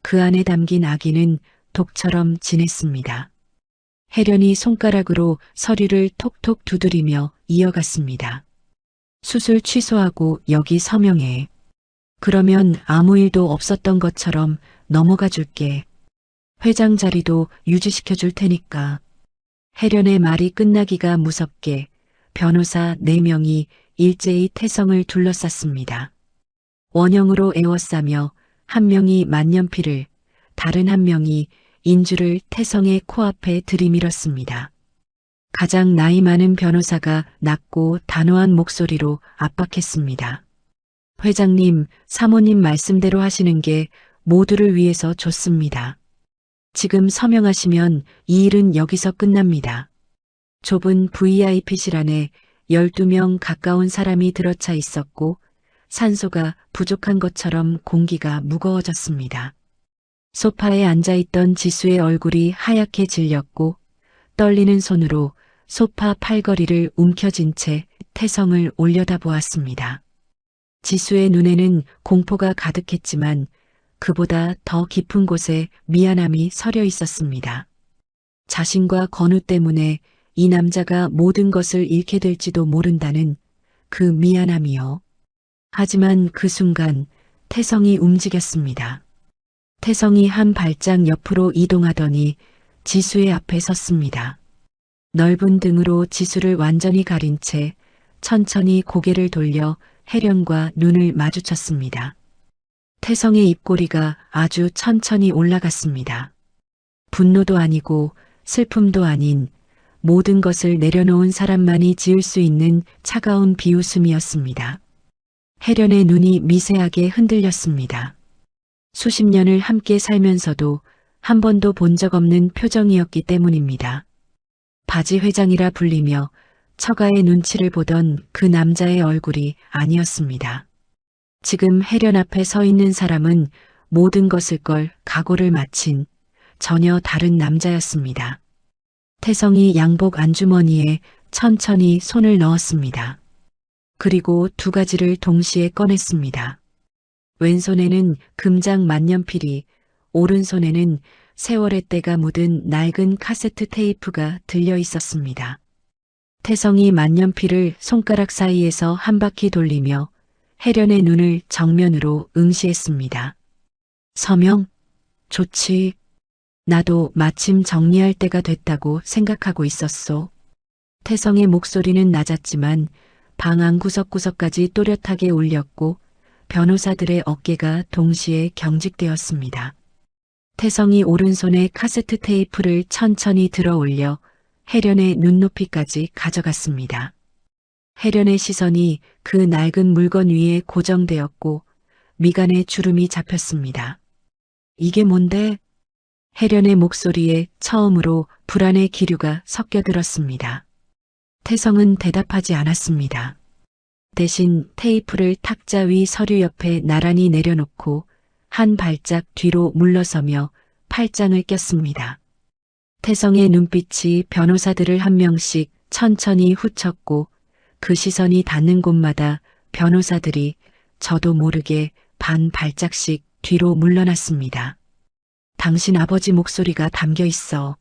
그 안에 담긴 악의는 독처럼 진했습니다. 혜련이 손가락으로 서류를 톡톡 두드리며 이어갔습니다. 수술 취소하고 여기 서명해. 그러면 아무 일도 없었던 것처럼 넘어가 줄게. 회장 자리도 유지시켜 줄 테니까. 혜련의 말이 끝나기가 무섭게 변호사 4명이 일제히 태성을 둘러쌌습니다. 원형으로 에워싸며 한 명이 만년필을, 다른 한 명이 인주를 태성의 코앞에 들이밀었습니다. 가장 나이 많은 변호사가 낮고 단호한 목소리로 압박했습니다. 회장님, 사모님 말씀대로 하시는 게 모두를 위해서 좋습니다. 지금 서명하시면 이 일은 여기서 끝납니다. 좁은 VIP실 안에 12명 가까운 사람이 들어차 있었고 산소가 부족한 것처럼 공기가 무거워졌습니다. 소파에 앉아있던 지수의 얼굴이 하얗게 질렸고 떨리는 손으로 소파 팔걸이를 움켜쥔 채 태성을 올려다보았습니다. 지수의 눈에는 공포가 가득했지만 그보다 더 깊은 곳에 미안함이 서려 있었습니다. 자신과 건우 때문에 이 남자가 모든 것을 잃게 될지도 모른다는 그 미안함이요. 하지만 그 순간 태성이 움직였습니다. 태성이 한 발짝 옆으로 이동하더니 지수의 앞에 섰습니다. 넓은 등으로 지수를 완전히 가린 채 천천히 고개를 돌려 혜련과 눈을 마주쳤습니다. 태성의 입꼬리가 아주 천천히 올라갔습니다. 분노도 아니고 슬픔도 아닌 모든 것을 내려놓은 사람만이 지을 수 있는 차가운 비웃음이었습니다. 혜련의 눈이 미세하게 흔들렸습니다. 수십 년을 함께 살면서도 한 번도 본 적 없는 표정이었기 때문입니다. 바지 회장이라 불리며 처가의 눈치를 보던 그 남자의 얼굴이 아니었습니다. 지금 혜련 앞에 서 있는 사람은 모든 것을 걸 각오를 마친 전혀 다른 남자였습니다. 태성이 양복 안주머니에 천천히 손을 넣었습니다. 그리고 두 가지를 동시에 꺼냈습니다. 왼손에는 금장 만년필이, 오른손에는 세월의 때가 묻은 낡은 카세트 테이프가 들려 있었습니다. 태성이 만년필을 손가락 사이에서 한 바퀴 돌리며 혜련의 눈을 정면으로 응시했습니다. 서명? 좋지. 나도 마침 정리할 때가 됐다고 생각하고 있었소. 태성의 목소리는 낮았지만 방 안 구석구석까지 또렷하게 울렸고 변호사들의 어깨가 동시에 경직되었습니다. 태성이 오른손에 카세트 테이프를 천천히 들어 올려 혜련의 눈높이까지 가져갔습니다. 혜련의 시선이 그 낡은 물건 위에 고정되었고 미간에 주름이 잡혔습니다. 이게 뭔데? 혜련의 목소리에 처음으로 불안의 기류가 섞여들었습니다. 태성은 대답하지 않았습니다. 대신 테이프를 탁자 위 서류 옆에 나란히 내려놓고 한 발짝 뒤로 물러서며 팔짱을 꼈습니다. 태성의 눈빛이 변호사들을 한 명씩 천천히 훑었고 그 시선이 닿는 곳마다 변호사들이 저도 모르게 반 발짝씩 뒤로 물러났습니다. 당신 아버지 목소리가 담겨 있어.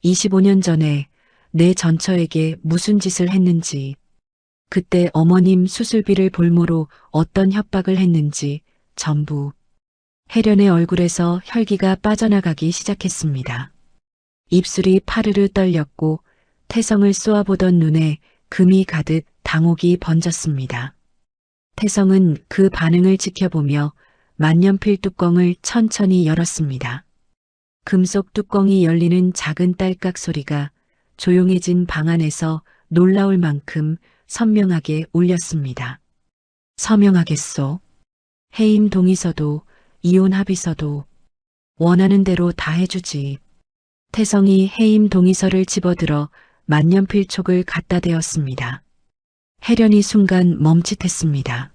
25년 전에 내 전처에게 무슨 짓을 했는지, 그때 어머님 수술비를 볼모로 어떤 협박을 했는지 전부. 혜련의 얼굴에서 혈기가 빠져나가기 시작했습니다. 입술이 파르르 떨렸고 태성을 쏘아보던 눈에 금이 가득 당혹이 번졌습니다. 태성은 그 반응을 지켜보며 만년필 뚜껑을 천천히 열었습니다. 금속 뚜껑이 열리는 작은 딸깍 소리가 조용해진 방 안에서 놀라울 만큼 선명하게 울렸습니다. 서명하겠소. 해임 동의서도 이혼 합의서도 원하는 대로 다 해주지. 태성이 해임 동의서를 집어들어 만년필 촉을 갖다 대었습니다. 혜련이 순간 멈칫했습니다.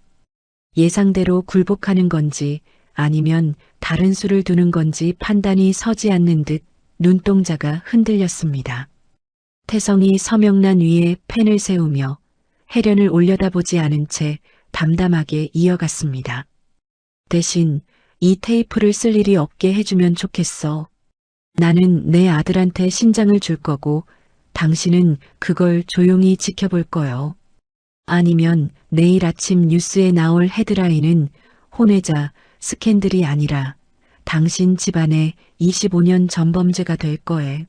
예상대로 굴복하는 건지 아니면 다른 수를 두는 건지 판단이 서지 않는 듯 눈동자가 흔들렸습니다. 태성이 서명란 위에 펜을 세우며 혜련을 올려다보지 않은 채 담담하게 이어갔습니다. 대신 이 테이프를 쓸 일이 없게 해주면 좋겠어. 나는 내 아들한테 신장을 줄 거고 당신은 그걸 조용히 지켜볼 거요. 아니면 내일 아침 뉴스에 나올 헤드라인은 혼외자 스캔들이 아니라 당신 집안의 25년 전범죄가 될 거에.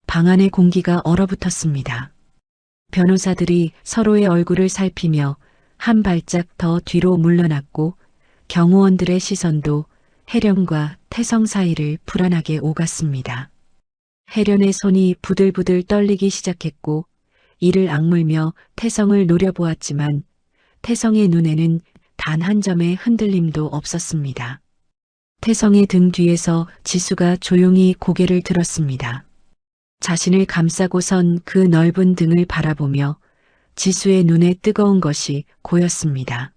방 안의 공기가 얼어붙었습니다. 변호사들이 서로의 얼굴을 살피며 한 발짝 더 뒤로 물러났고 경호원들의 시선도 혜련과 태성 사이를 불안하게 오갔습니다. 혜련의 손이 부들부들 떨리기 시작했고 이를 악물며 태성을 노려보았지만 태성의 눈에는 단 한 점의 흔들림도 없었습니다. 태성의 등 뒤에서 지수가 조용히 고개를 들었습니다. 자신을 감싸고 선 그 넓은 등을 바라보며 지수의 눈에 뜨거운 것이 고였습니다.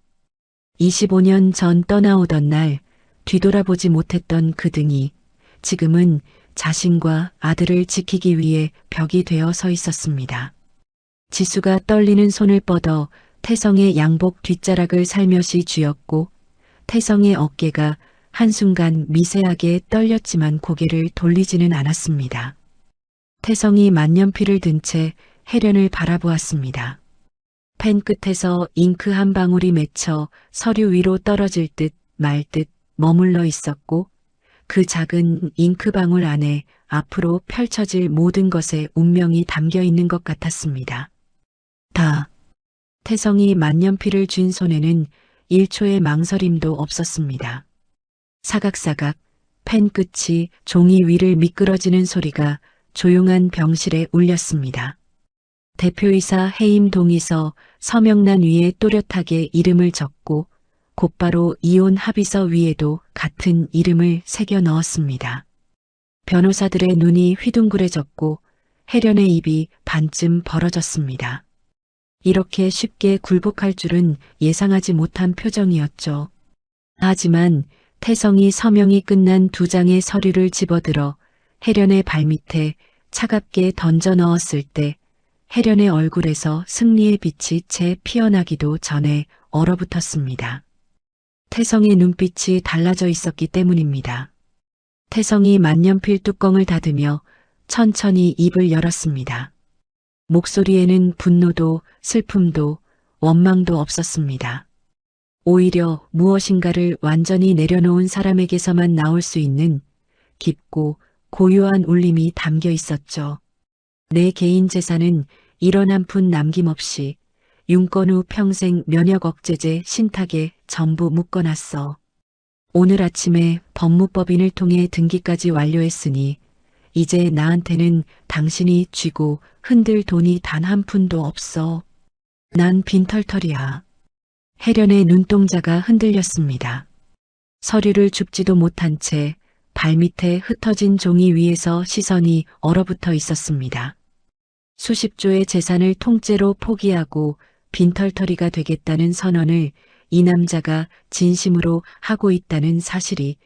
25년 전 떠나오던 날 뒤돌아보지 못했던 그 등이 지금은 자신과 아들을 지키기 위해 벽이 되어 서 있었습니다. 지수가 떨리는 손을 뻗어 태성의 양복 뒷자락을 살며시 쥐었고 태성의 어깨가 한순간 미세하게 떨렸지만 고개를 돌리지는 않았습니다. 태성이 만년필을 든 채 혜련을 바라보았습니다. 펜 끝에서 잉크 한 방울이 맺혀 서류 위로 떨어질 듯 말 듯 머물러 있었고 그 작은 잉크 방울 안에 앞으로 펼쳐질 모든 것의 운명이 담겨 있는 것 같았습니다. 다. 태성이 만년필을 쥔 손에는 1초의 망설임도 없었습니다. 사각사각 펜 끝이 종이 위를 미끄러지는 소리가 조용한 병실에 울렸습니다. 대표이사 해임 동의서 서명란 위에 또렷하게 이름을 적고 곧바로 이혼 합의서 위에도 같은 이름을 새겨 넣었습니다. 변호사들의 눈이 휘둥그레졌고 혜련의 입이 반쯤 벌어졌습니다. 이렇게 쉽게 굴복할 줄은 예상하지 못한 표정이었죠. 하지만 태성이 서명이 끝난 2장의 서류를 집어들어 혜련의 발밑에 차갑게 던져 넣었을 때 혜련의 얼굴에서 승리의 빛이 채 피어나기도 전에 얼어붙었습니다. 태성의 눈빛이 달라져 있었기 때문입니다. 태성이 만년필 뚜껑을 닫으며 천천히 입을 열었습니다. 목소리에는 분노도 슬픔도 원망도 없었습니다. 오히려 무엇인가를 완전히 내려놓은 사람에게서만 나올 수 있는 깊고 고요한 울림이 담겨 있었죠. 내 개인 재산은 1원 한 푼 남김없이 윤건 후 평생 면역 억제제 신탁에 전부 묶어놨어. 오늘 아침에 법무법인을 통해 등기까지 완료했으니 이제 나한테는 당신이 쥐고 흔들 돈이 단 한 푼도 없어. 난 빈털털이야. 혜련의 눈동자가 흔들렸습니다. 서류를 줍지도 못한 채 발밑에 흩어진 종이 위에서 시선이 얼어붙어 있었습니다. 수십 조의 재산을 통째로 포기하고 빈털터리가 되겠다는 선언을 이 남자가 진심으로 하고 있다는 사실이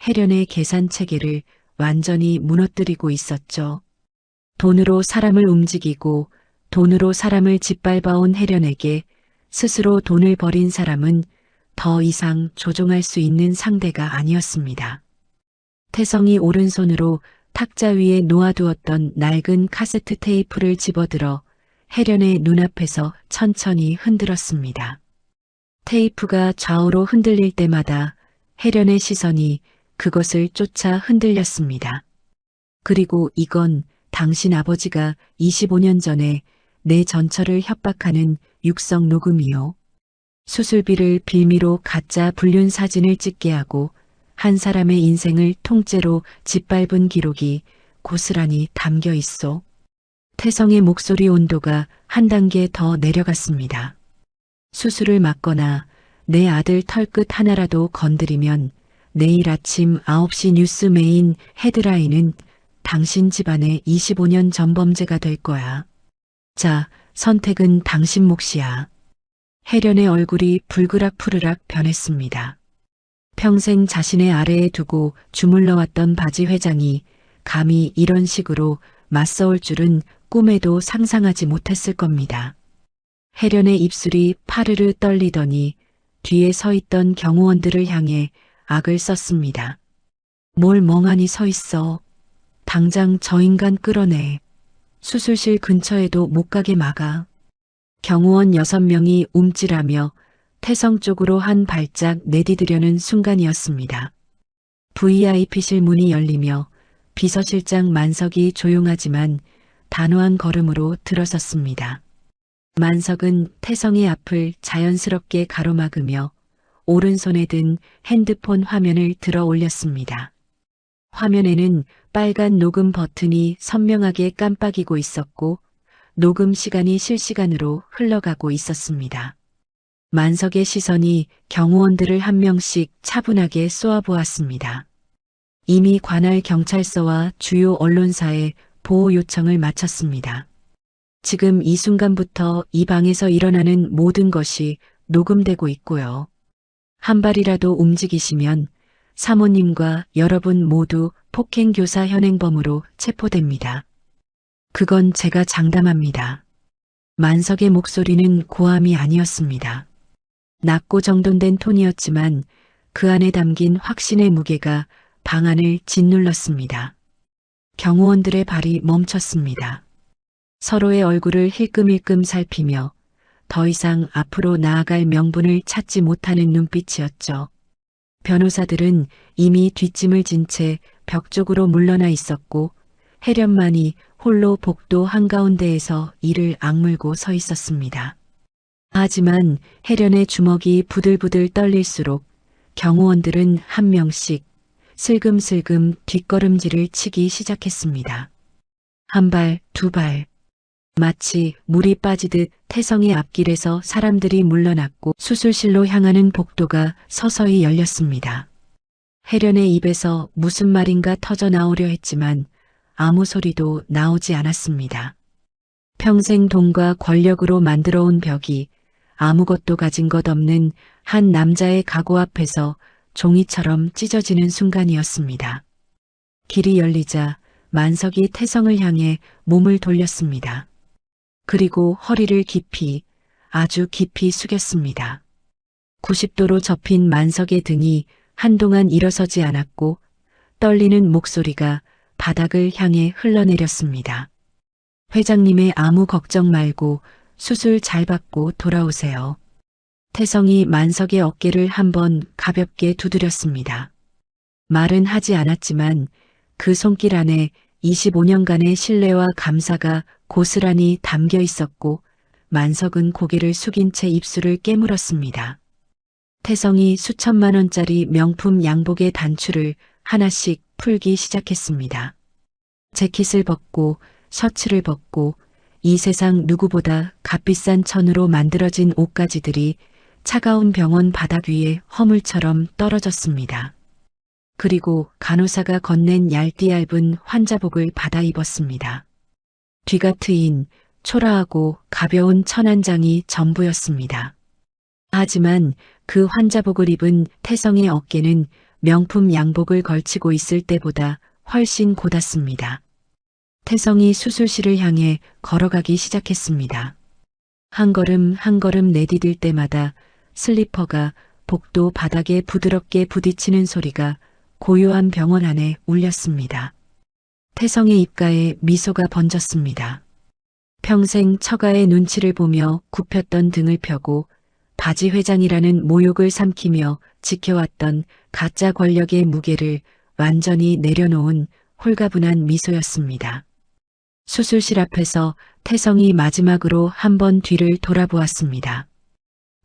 혜련의 계산 체계를 완전히 무너뜨리고 있었죠. 돈으로 사람을 움직이고 돈으로 사람을 짓밟아온 혜련에게 스스로 돈을 버린 사람은 더 이상 조종할 수 있는 상대가 아니었습니다. 태성이 오른손으로 탁자 위에 놓아두었던 낡은 카세트 테이프를 집어들어 혜련의 눈앞에서 천천히 흔들었습니다. 테이프가 좌우로 흔들릴 때마다 혜련의 시선이 그것을 쫓아 흔들렸습니다. 그리고 이건 당신 아버지가 25년 전에 내 전처를 협박하는 육성 녹음이요. 수술비를 빌미로 가짜 불륜 사진을 찍게 하고 한 사람의 인생을 통째로 짓밟은 기록이 고스란히 담겨 있어. 태성의 목소리 온도가 한 단계 더 내려갔습니다. 수술을 막거나 내 아들 털끝 하나라도 건드리면 내일 아침 9시 뉴스 메인 헤드라인은 당신 집안의 25년 전범죄가 될 거야. 자, 선택은 당신 몫이야. 혜련의 얼굴이 불그락푸르락 변했습니다. 평생 자신의 아래에 두고 주물러왔던 바지 회장이 감히 이런 식으로 맞서올 줄은 꿈에도 상상하지 못했을 겁니다. 혜련의 입술이 파르르 떨리더니 뒤에 서 있던 경호원들을 향해 악을 썼습니다. 뭘 멍하니 서 있어. 당장 저 인간 끌어내. 수술실 근처에도 못 가게 막아. 경호원 6명이 움찔하며 태성 쪽으로 한 발짝 내디디려는 순간이었습니다. VIP실 문이 열리며 비서실장 만석이 조용하지만 단호한 걸음으로 들어섰습니다. 만석은 태성의 앞을 자연스럽게 가로막으며 오른손에 든 핸드폰 화면을 들어 올렸습니다. 화면에는 빨간 녹음 버튼이 선명하게 깜빡이고 있었고 녹음 시간이 실시간으로 흘러가고 있었습니다. 만석의 시선이 경호원들을 한 명씩 차분하게 쏘아보았습니다. 이미 관할 경찰서와 주요 언론사에 보호 요청을 마쳤습니다. 지금 이 순간부터 이 방에서 일어나는 모든 것이 녹음되고 있고요. 한 발이라도 움직이시면 사모님과 여러분 모두 폭행교사 현행범으로 체포됩니다. 그건 제가 장담합니다. 만석의 목소리는 고함이 아니었습니다. 낮고 정돈된 톤이었지만 그 안에 담긴 확신의 무게가 방 안을 짓눌렀습니다. 경호원들의 발이 멈췄습니다. 서로의 얼굴을 힐끔힐끔 살피며 더 이상 앞으로 나아갈 명분을 찾지 못하는 눈빛이었죠. 변호사들은 이미 뒷짐을 진 채 벽 쪽으로 물러나 있었고 혜련만이 홀로 복도 한가운데에서 이를 악물고 서 있었습니다. 하지만 혜련의 주먹이 부들부들 떨릴수록 경호원들은 한 명씩 슬금슬금 뒷걸음질을 치기 시작했습니다. 한 발, 두 발. 마치 물이 빠지듯 태성의 앞길에서 사람들이 물러났고 수술실로 향하는 복도가 서서히 열렸습니다. 혜련의 입에서 무슨 말인가 터져 나오려 했지만 아무 소리도 나오지 않았습니다. 평생 돈과 권력으로 만들어온 벽이 아무것도 가진 것 없는 한 남자의 각오 앞에서 종이처럼 찢어지는 순간이었습니다. 길이 열리자 만석이 태성을 향해 몸을 돌렸습니다. 그리고 허리를 깊이, 아주 깊이 숙였습니다. 90도로 접힌 만석의 등이 한동안 일어서지 않았고 떨리는 목소리가 바닥을 향해 흘러내렸습니다. 회장님의 아무 걱정 말고 수술 잘 받고 돌아오세요. 태성이 만석의 어깨를 한번 가볍게 두드렸습니다. 말은 하지 않았지만 그 손길 안에 25년간의 신뢰와 감사가 고스란히 담겨 있었고 만석은 고개를 숙인 채 입술을 깨물었습니다. 태성이 수천만 원짜리 명품 양복의 단추를 하나씩 풀기 시작했습니다. 재킷을 벗고 셔츠를 벗고 이 세상 누구보다 값비싼 천으로 만들어진 옷가지들이 차가운 병원 바닥 위에 허물처럼 떨어졌습니다. 그리고 간호사가 건넨 얇디얇은 환자복을 받아 입었습니다. 뒤가 트인 초라하고 가벼운 천안장이 전부였습니다. 하지만 그 환자복을 입은 태성의 어깨는 명품 양복을 걸치고 있을 때보다 훨씬 곧았습니다. 태성이 수술실을 향해 걸어가기 시작했습니다. 한 걸음 한 걸음 내디딜 때마다 슬리퍼가 복도 바닥에 부드럽게 부딪히는 소리가 고요한 병원 안에 울렸습니다. 태성의 입가에 미소가 번졌습니다. 평생 처가의 눈치를 보며 굽혔던 등을 펴고 바지 회장이라는 모욕을 삼키며 지켜왔던 가짜 권력의 무게를 완전히 내려놓은 홀가분한 미소였습니다. 수술실 앞에서 태성이 마지막으로 한 번 뒤를 돌아보았습니다.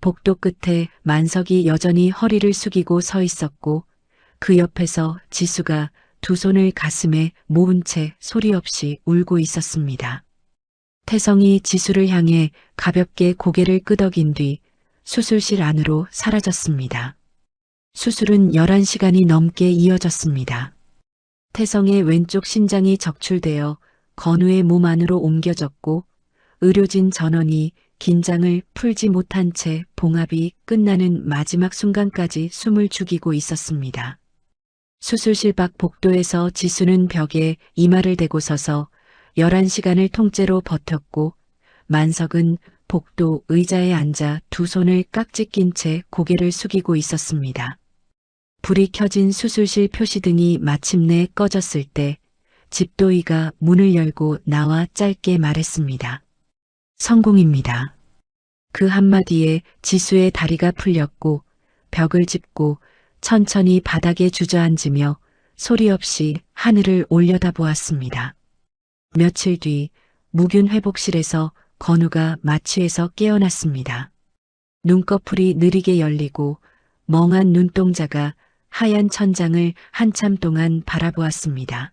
복도 끝에 만석이 여전히 허리를 숙이고 서 있었고 그 옆에서 지수가 두 손을 가슴에 모은 채 소리 없이 울고 있었습니다. 태성이 지수를 향해 가볍게 고개를 끄덕인 뒤 수술실 안으로 사라졌습니다. 수술은 11시간이 넘게 이어졌습니다. 태성의 왼쪽 심장이 적출되어 건우의 몸 안으로 옮겨졌고 의료진 전원이 긴장을 풀지 못한 채 봉합이 끝나는 마지막 순간까지 숨을 죽이고 있었습니다. 수술실 밖 복도에서 지수는 벽에 이마를 대고 서서 11시간을 통째로 버텼고 만석은 복도 의자에 앉아 두 손을 깍지 낀 채 고개를 숙이고 있었습니다. 불이 켜진 수술실 표시등이 마침내 꺼졌을 때 집도의가 문을 열고 나와 짧게 말했습니다. 성공입니다. 그 한마디에 지수의 다리가 풀렸고 벽을 짚고 천천히 바닥에 주저앉으며 소리 없이 하늘을 올려다보았습니다. 며칠 뒤 무균 회복실에서 건우가 마취에서 깨어났습니다. 눈꺼풀이 느리게 열리고 멍한 눈동자가 하얀 천장을 한참 동안 바라보았습니다.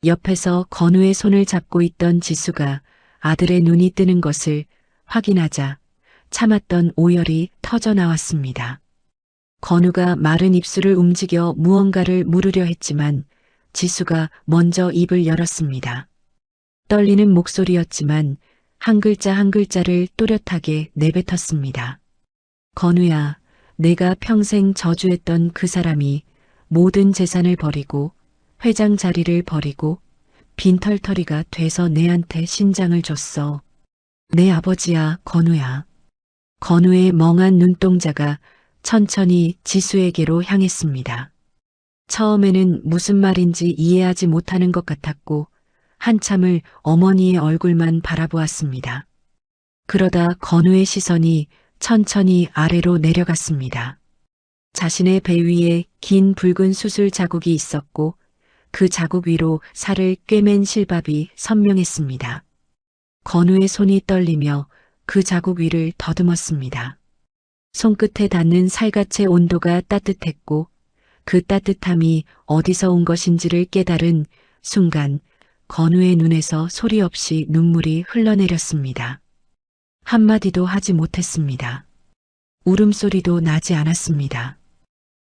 옆에서 건우의 손을 잡고 있던 지수가 아들의 눈이 뜨는 것을 확인하자 참았던 오열이 터져 나왔습니다. 건우가 마른 입술을 움직여 무언가를 물으려 했지만 지수가 먼저 입을 열었습니다. 떨리는 목소리였지만 한 글자 한 글자를 또렷하게 내뱉었습니다. 건우야, 내가 평생 저주했던 그 사람이 모든 재산을 버리고 회장 자리를 버리고 빈털터리가 돼서 내한테 신장을 줬어. 내 아버지야, 건우야. 건우의 멍한 눈동자가 천천히 지수에게로 향했습니다. 처음에는 무슨 말인지 이해하지 못하는 것 같았고 한참을 어머니의 얼굴만 바라보았습니다. 그러다 건우의 시선이 천천히 아래로 내려갔습니다. 자신의 배 위에 긴 붉은 수술 자국이 있었고 그 자국 위로 살을 꿰맨 실밥이 선명했습니다. 건우의 손이 떨리며 그 자국 위를 더듬었습니다. 손끝에 닿는 살갗의 온도가 따뜻했고 그 따뜻함이 어디서 온 것인지를 깨달은 순간 건우의 눈에서 소리 없이 눈물이 흘러내렸습니다. 한마디도 하지 못했습니다. 울음소리도 나지 않았습니다.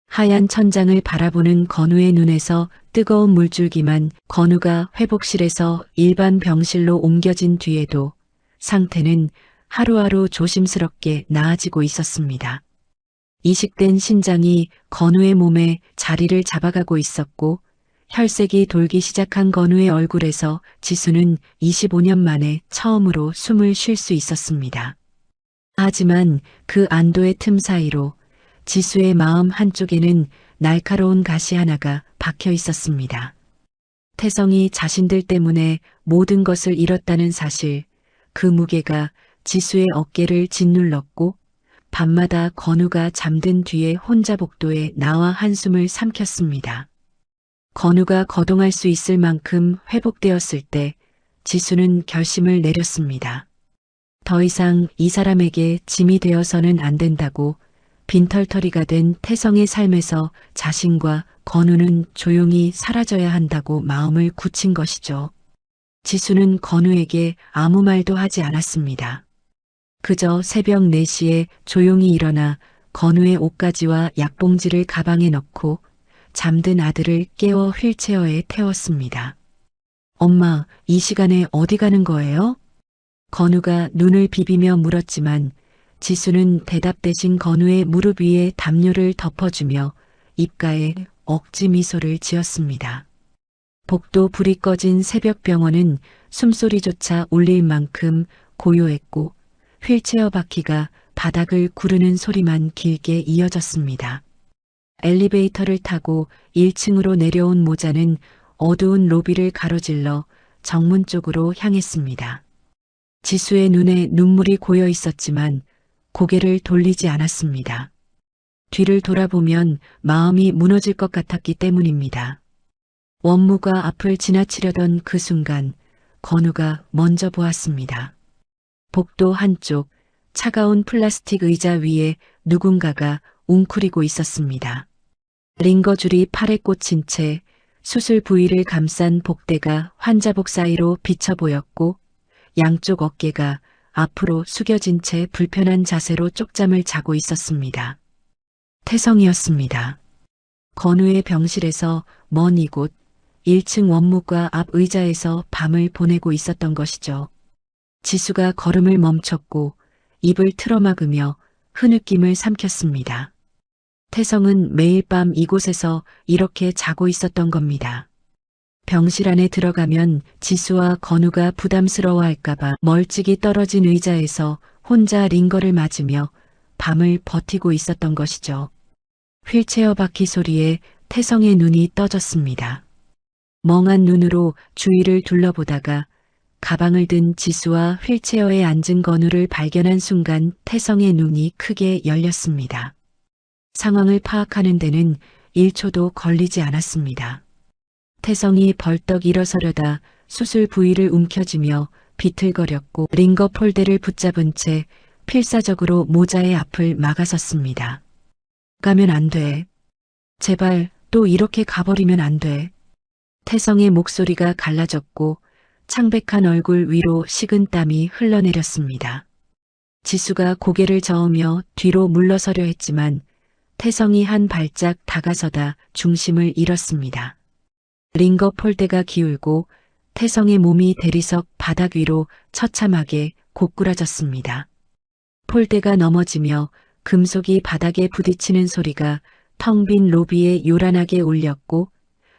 하얀 천장을 바라보는 건우의 눈에서 뜨거운 물줄기만. 건우가 회복실에서 일반 병실로 옮겨진 뒤에도 상태는 하루하루 조심스럽게 나아지고 있었습니다. 이식된 신장이 건우의 몸에 자리를 잡아가고 있었고 혈색이 돌기 시작한 건우의 얼굴에서 지수는 25년 만에 처음으로 숨을 쉴 수 있었습니다. 하지만 그 안도의 틈 사이로 지수의 마음 한쪽에는 날카로운 가시 하나가 박혀 있었습니다. 태성이 자신들 때문에 모든 것을 잃었다는 사실, 그 무게가 지수의 어깨를 짓눌렀고 밤마다 건우가 잠든 뒤에 혼자 복도에 나와 한숨을 삼켰습니다. 건우가 거동할 수 있을 만큼 회복되었을 때 지수는 결심을 내렸습니다. 더 이상 이 사람에게 짐이 되어서는 안 된다고. 빈털터리가 된 태성의 삶에서 자신과 건우는 조용히 사라져야 한다고 마음을 굳힌 것이죠. 지수는 건우에게 아무 말도 하지 않았습니다. 그저 새벽 4시에 조용히 일어나 건우의 옷가지와 약봉지를 가방에 넣고 잠든 아들을 깨워 휠체어에 태웠습니다. 엄마, 이 시간에 어디 가는 거예요? 건우가 눈을 비비며 물었지만 지수는 대답 대신 건우의 무릎 위에 담요를 덮어주며 입가에 억지 미소를 지었습니다. 복도 불이 꺼진 새벽 병원은 숨소리조차 울릴 만큼 고요했고 휠체어 바퀴가 바닥을 구르는 소리만 길게 이어졌습니다. 엘리베이터를 타고 1층으로 내려온 모자는 어두운 로비를 가로질러 정문 쪽으로 향했습니다. 지수의 눈에 눈물이 고여 있었지만 고개를 돌리지 않았습니다. 뒤를 돌아보면 마음이 무너질 것 같았기 때문입니다. 원무가 앞을 지나치려던 그 순간 건우가 먼저 보았습니다. 복도 한쪽 차가운 플라스틱 의자 위에 누군가가 웅크리고 있었습니다. 링거줄이 팔에 꽂힌 채 수술 부위를 감싼 복대가 환자복 사이로 비쳐 보였고 양쪽 어깨가 앞으로 숙여진 채 불편한 자세로 쪽잠을 자고 있었습니다. 태성이었습니다. 건우의 병실에서 먼 이곳 1층 원무과 앞 의자에서 밤을 보내고 있었던 것이죠. 지수가 걸음을 멈췄고 입을 틀어막으며 흐느낌을 삼켰습니다. 태성은 매일 밤 이곳에서 이렇게 자고 있었던 겁니다. 병실 안에 들어가면 지수와 건우가 부담스러워할까봐 멀찍이 떨어진 의자에서 혼자 링거를 맞으며 밤을 버티고 있었던 것이죠. 휠체어 바퀴 소리에 태성의 눈이 떠졌습니다. 멍한 눈으로 주위를 둘러보다가 가방을 든 지수와 휠체어에 앉은 건우를 발견한 순간 태성의 눈이 크게 열렸습니다. 상황을 파악하는 데는 1초도 걸리지 않았습니다. 태성이 벌떡 일어서려다 수술 부위를 움켜쥐며 비틀거렸고 링거 폴대를 붙잡은 채 필사적으로 모자의 앞을 막아섰습니다. 가면 안 돼. 제발 또 이렇게 가버리면 안 돼. 태성의 목소리가 갈라졌고 창백한 얼굴 위로 식은 땀이 흘러내렸습니다. 지수가 고개를 저으며 뒤로 물러서려 했지만 태성이 한 발짝 다가서다 중심을 잃었습니다. 링거 폴대가 기울고 태성의 몸이 대리석 바닥 위로 처참하게 고꾸라졌습니다. 폴대가 넘어지며 금속이 바닥에 부딪히는 소리가 텅 빈 로비에 요란하게 울렸고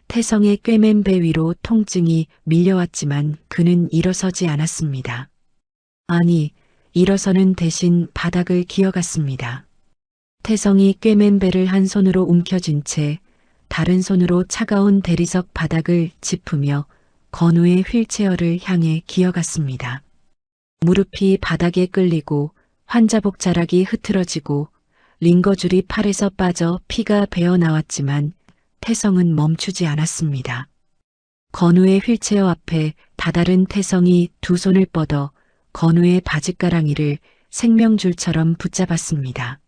태성의 꿰맨 배 위로 통증이 밀려왔지만 그는 일어서지 않았습니다. 아니, 일어서는 대신 바닥을 기어갔습니다. 태성이 꿰맨 배를 한 손으로 움켜쥔 채 다른 손으로 차가운 대리석 바닥을 짚으며 건우의 휠체어를 향해 기어갔습니다. 무릎이 바닥에 끌리고 환자복 자락이 흐트러지고 링거줄이 팔에서 빠져 피가 배어나왔지만 태성은 멈추지 않았습니다. 건우의 휠체어 앞에 다다른 태성이 두 손을 뻗어 건우의 바짓가랑이를 생명줄처럼 붙잡았습니다.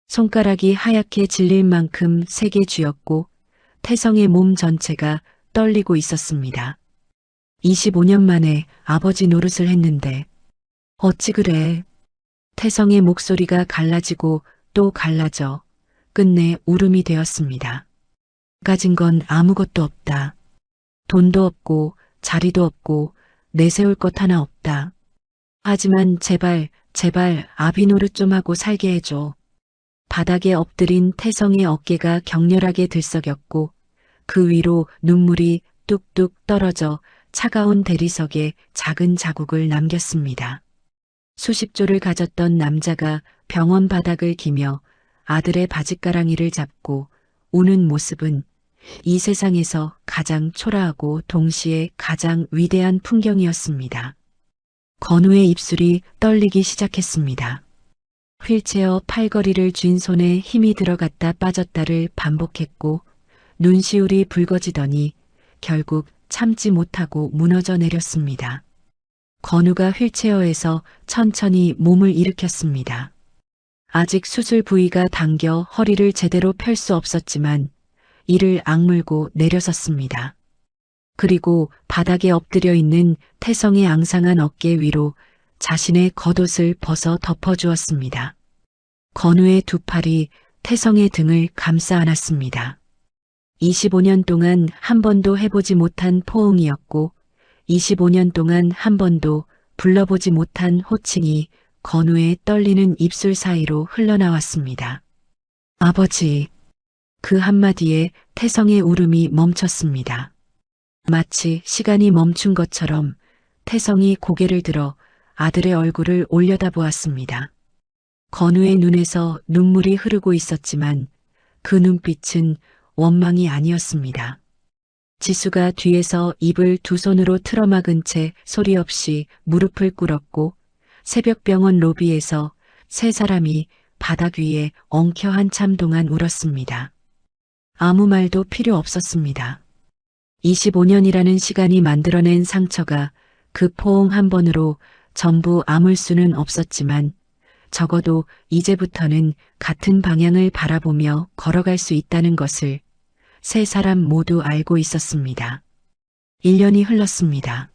손가락이 하얗게 질릴 만큼 세게 쥐었고 태성의 몸 전체가 떨리고 있었습니다. 25년 만에 아버지 노릇을 했는데 어찌 그래. 태성의 목소리가 갈라지고 또 갈라져 끝내 울음이 되었습니다. 가진 건 아무것도 없다. 돈도 없고 자리도 없고 내세울 것 하나 없다. 하지만 제발 아비 노릇 좀 하고 살게 해줘. 바닥에 엎드린 태성의 어깨가 격렬하게 들썩였고 그 위로 눈물이 뚝뚝 떨어져 차가운 대리석에 작은 자국을 남겼습니다. 수십 조를 가졌던 남자가 병원 바닥을 기며 아들의 바짓가랑이를 잡고 우는 모습은 이 세상에서 가장 초라하고 동시에 가장 위대한 풍경이었습니다. 건우의 입술이 떨리기 시작했습니다. 휠체어 팔걸이를 쥔 손에 힘이 들어갔다 빠졌다를 반복했고 눈시울이 붉어지더니 결국 참지 못하고 무너져 내렸습니다. 건우가 휠체어에서 천천히 몸을 일으켰습니다. 아직 수술 부위가 당겨 허리를 제대로 펼 수 없었지만 이를 악물고 내려섰습니다. 그리고 바닥에 엎드려 있는 태성의 앙상한 어깨 위로 자신의 겉옷을 벗어 덮어주었습니다. 건우의 두 팔이 태성의 등을 감싸 안았습니다. 25년 동안 한 번도 해보지 못한 포옹이었고 25년 동안 한 번도 불러보지 못한 호칭이 건우의 떨리는 입술 사이로 흘러나왔습니다. 아버지. 그 한마디에 태성의 울음이 멈췄습니다. 마치 시간이 멈춘 것처럼 태성이 고개를 들어 아들의 얼굴을 올려다보았습니다. 건우의 눈에서 눈물이 흐르고 있었지만 그 눈빛은 원망이 아니었습니다. 지수가 뒤에서 입을 두 손으로 틀어막은 채 소리 없이 무릎을 꿇었고 새벽병원 로비에서 세 사람이 바닥 위에 엉켜 한참 동안 울었습니다. 아무 말도 필요 없었습니다. 25년이라는 시간이 만들어낸 상처가 그 포옹 한 번으로 전부 아물 수는 없었지만 적어도 이제부터는 같은 방향을 바라보며 걸어갈 수 있다는 것을 세 사람 모두 알고 있었습니다. 1년이 흘렀습니다.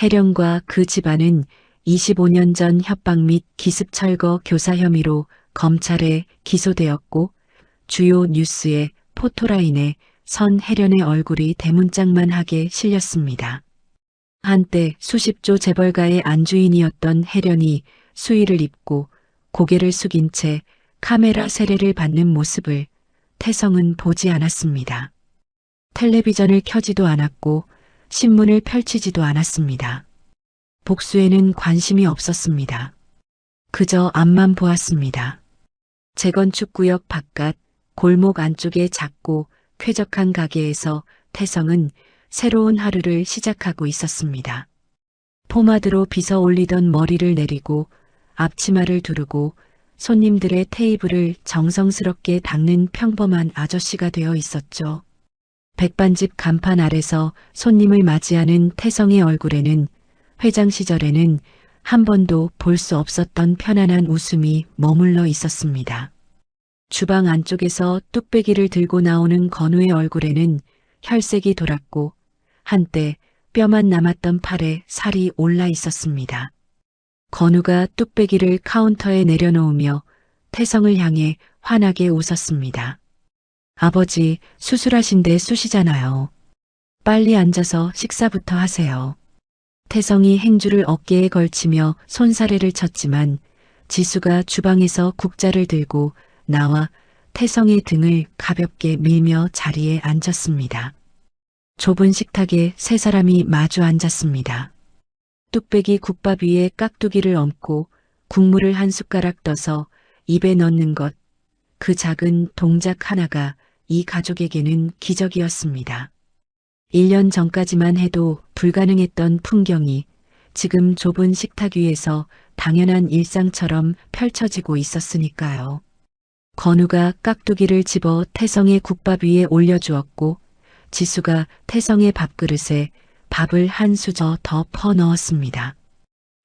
혜령과 그 집안은 25년 전 협박 및 기습 철거 교사 혐의로 검찰에 기소되었고 주요 뉴스에 포토라인에 선혜련의 얼굴이 대문짝만하게 실렸습니다. 한때 수십조 재벌가의 안주인이었던 혜련이 수의를 입고 고개를 숙인 채 카메라 세례를 받는 모습을 태성은 보지 않았습니다. 텔레비전을 켜지도 않았고 신문을 펼치지도 않았습니다. 복수에는 관심이 없었습니다. 그저 앞만 보았습니다. 재건축구역 바깥 골목 안쪽의 작고 쾌적한 가게에서 태성은 새로운 하루를 시작하고 있었습니다. 포마드로 빗어 올리던 머리를 내리고 앞치마를 두르고 손님들의 테이블을 정성스럽게 닦는 평범한 아저씨가 되어 있었죠. 백반집 간판 아래서 손님을 맞이하는 태성의 얼굴에는 회장 시절에는 한 번도 볼 수 없었던 편안한 웃음이 머물러 있었습니다. 주방 안쪽에서 뚝배기를 들고 나오는 건우의 얼굴에는 혈색이 돌았고 한때 뼈만 남았던 팔에 살이 올라 있었습니다. 건우가 뚝배기를 카운터에 내려놓으며 태성을 향해 환하게 웃었습니다. 아버지, 수술하신데 쑤시잖아요. 빨리 앉아서 식사부터 하세요. 태성이 행주를 어깨에 걸치며 손사래를 쳤지만 지수가 주방에서 국자를 들고 나와 태성의 등을 가볍게 밀며 자리에 앉았습니다. 좁은 식탁에 세 사람이 마주 앉았습니다. 뚝배기 국밥 위에 깍두기를 얹고 국물을 한 숟가락 떠서 입에 넣는 것, 그 작은 동작 하나가 이 가족에게는 기적이었습니다. 1년 전까지만 해도 불가능했던 풍경이 지금 좁은 식탁 위에서 당연한 일상처럼 펼쳐지고 있었으니까요. 건우가 깍두기를 집어 태성의 국밥 위에 올려주었고 지수가 태성의 밥그릇에 밥을 한 수저 더 퍼 넣었습니다.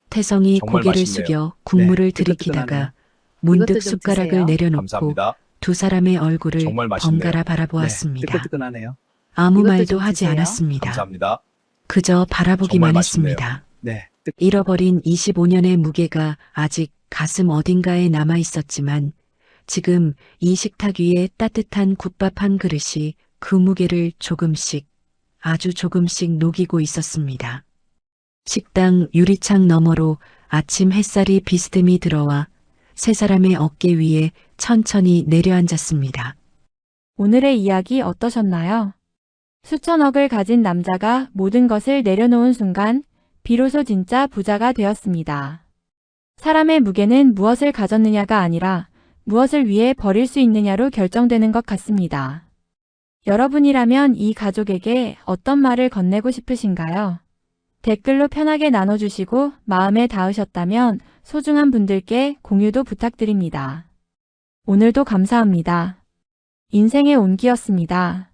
태성이 정말 고개를 맛있네요. 숙여 국물을 네, 들이키다가 뜨끈뜨끈하네요. 문득 이것도 좀 숟가락을 드세요. 내려놓고 감사합니다. 두 사람의 얼굴을 정말 맛있네요. 번갈아 네, 바라보았습니다. 뜨끈뜨끈하네요. 아무 이것도 말도 좀 하지 드세요. 않았습니다. 감사합니다. 그저 바라보기만 정말 맛있네요. 했습니다. 네, 잃어버린 25년의 무게가 아직 가슴 어딘가에 남아 있었지만 지금 이 식탁 위에 따뜻한 국밥 한 그릇이 그 무게를 조금씩, 아주 조금씩 녹이고 있었습니다. 식당 유리창 너머로 아침 햇살이 비스듬히 들어와 세 사람의 어깨 위에 천천히 내려앉았습니다. 오늘의 이야기 어떠셨나요? 수천억을 가진 남자가 모든 것을 내려놓은 순간 비로소 진짜 부자가 되었습니다. 사람의 무게는 무엇을 가졌느냐가 아니라 무엇을 위해 버릴 수 있느냐로 결정되는 것 같습니다. 여러분이라면 이 가족에게 어떤 말을 건네고 싶으신가요? 댓글로 편하게 나눠주시고 마음에 닿으셨다면 소중한 분들께 공유도 부탁드립니다. 오늘도 감사합니다. 인생의 온기였습니다.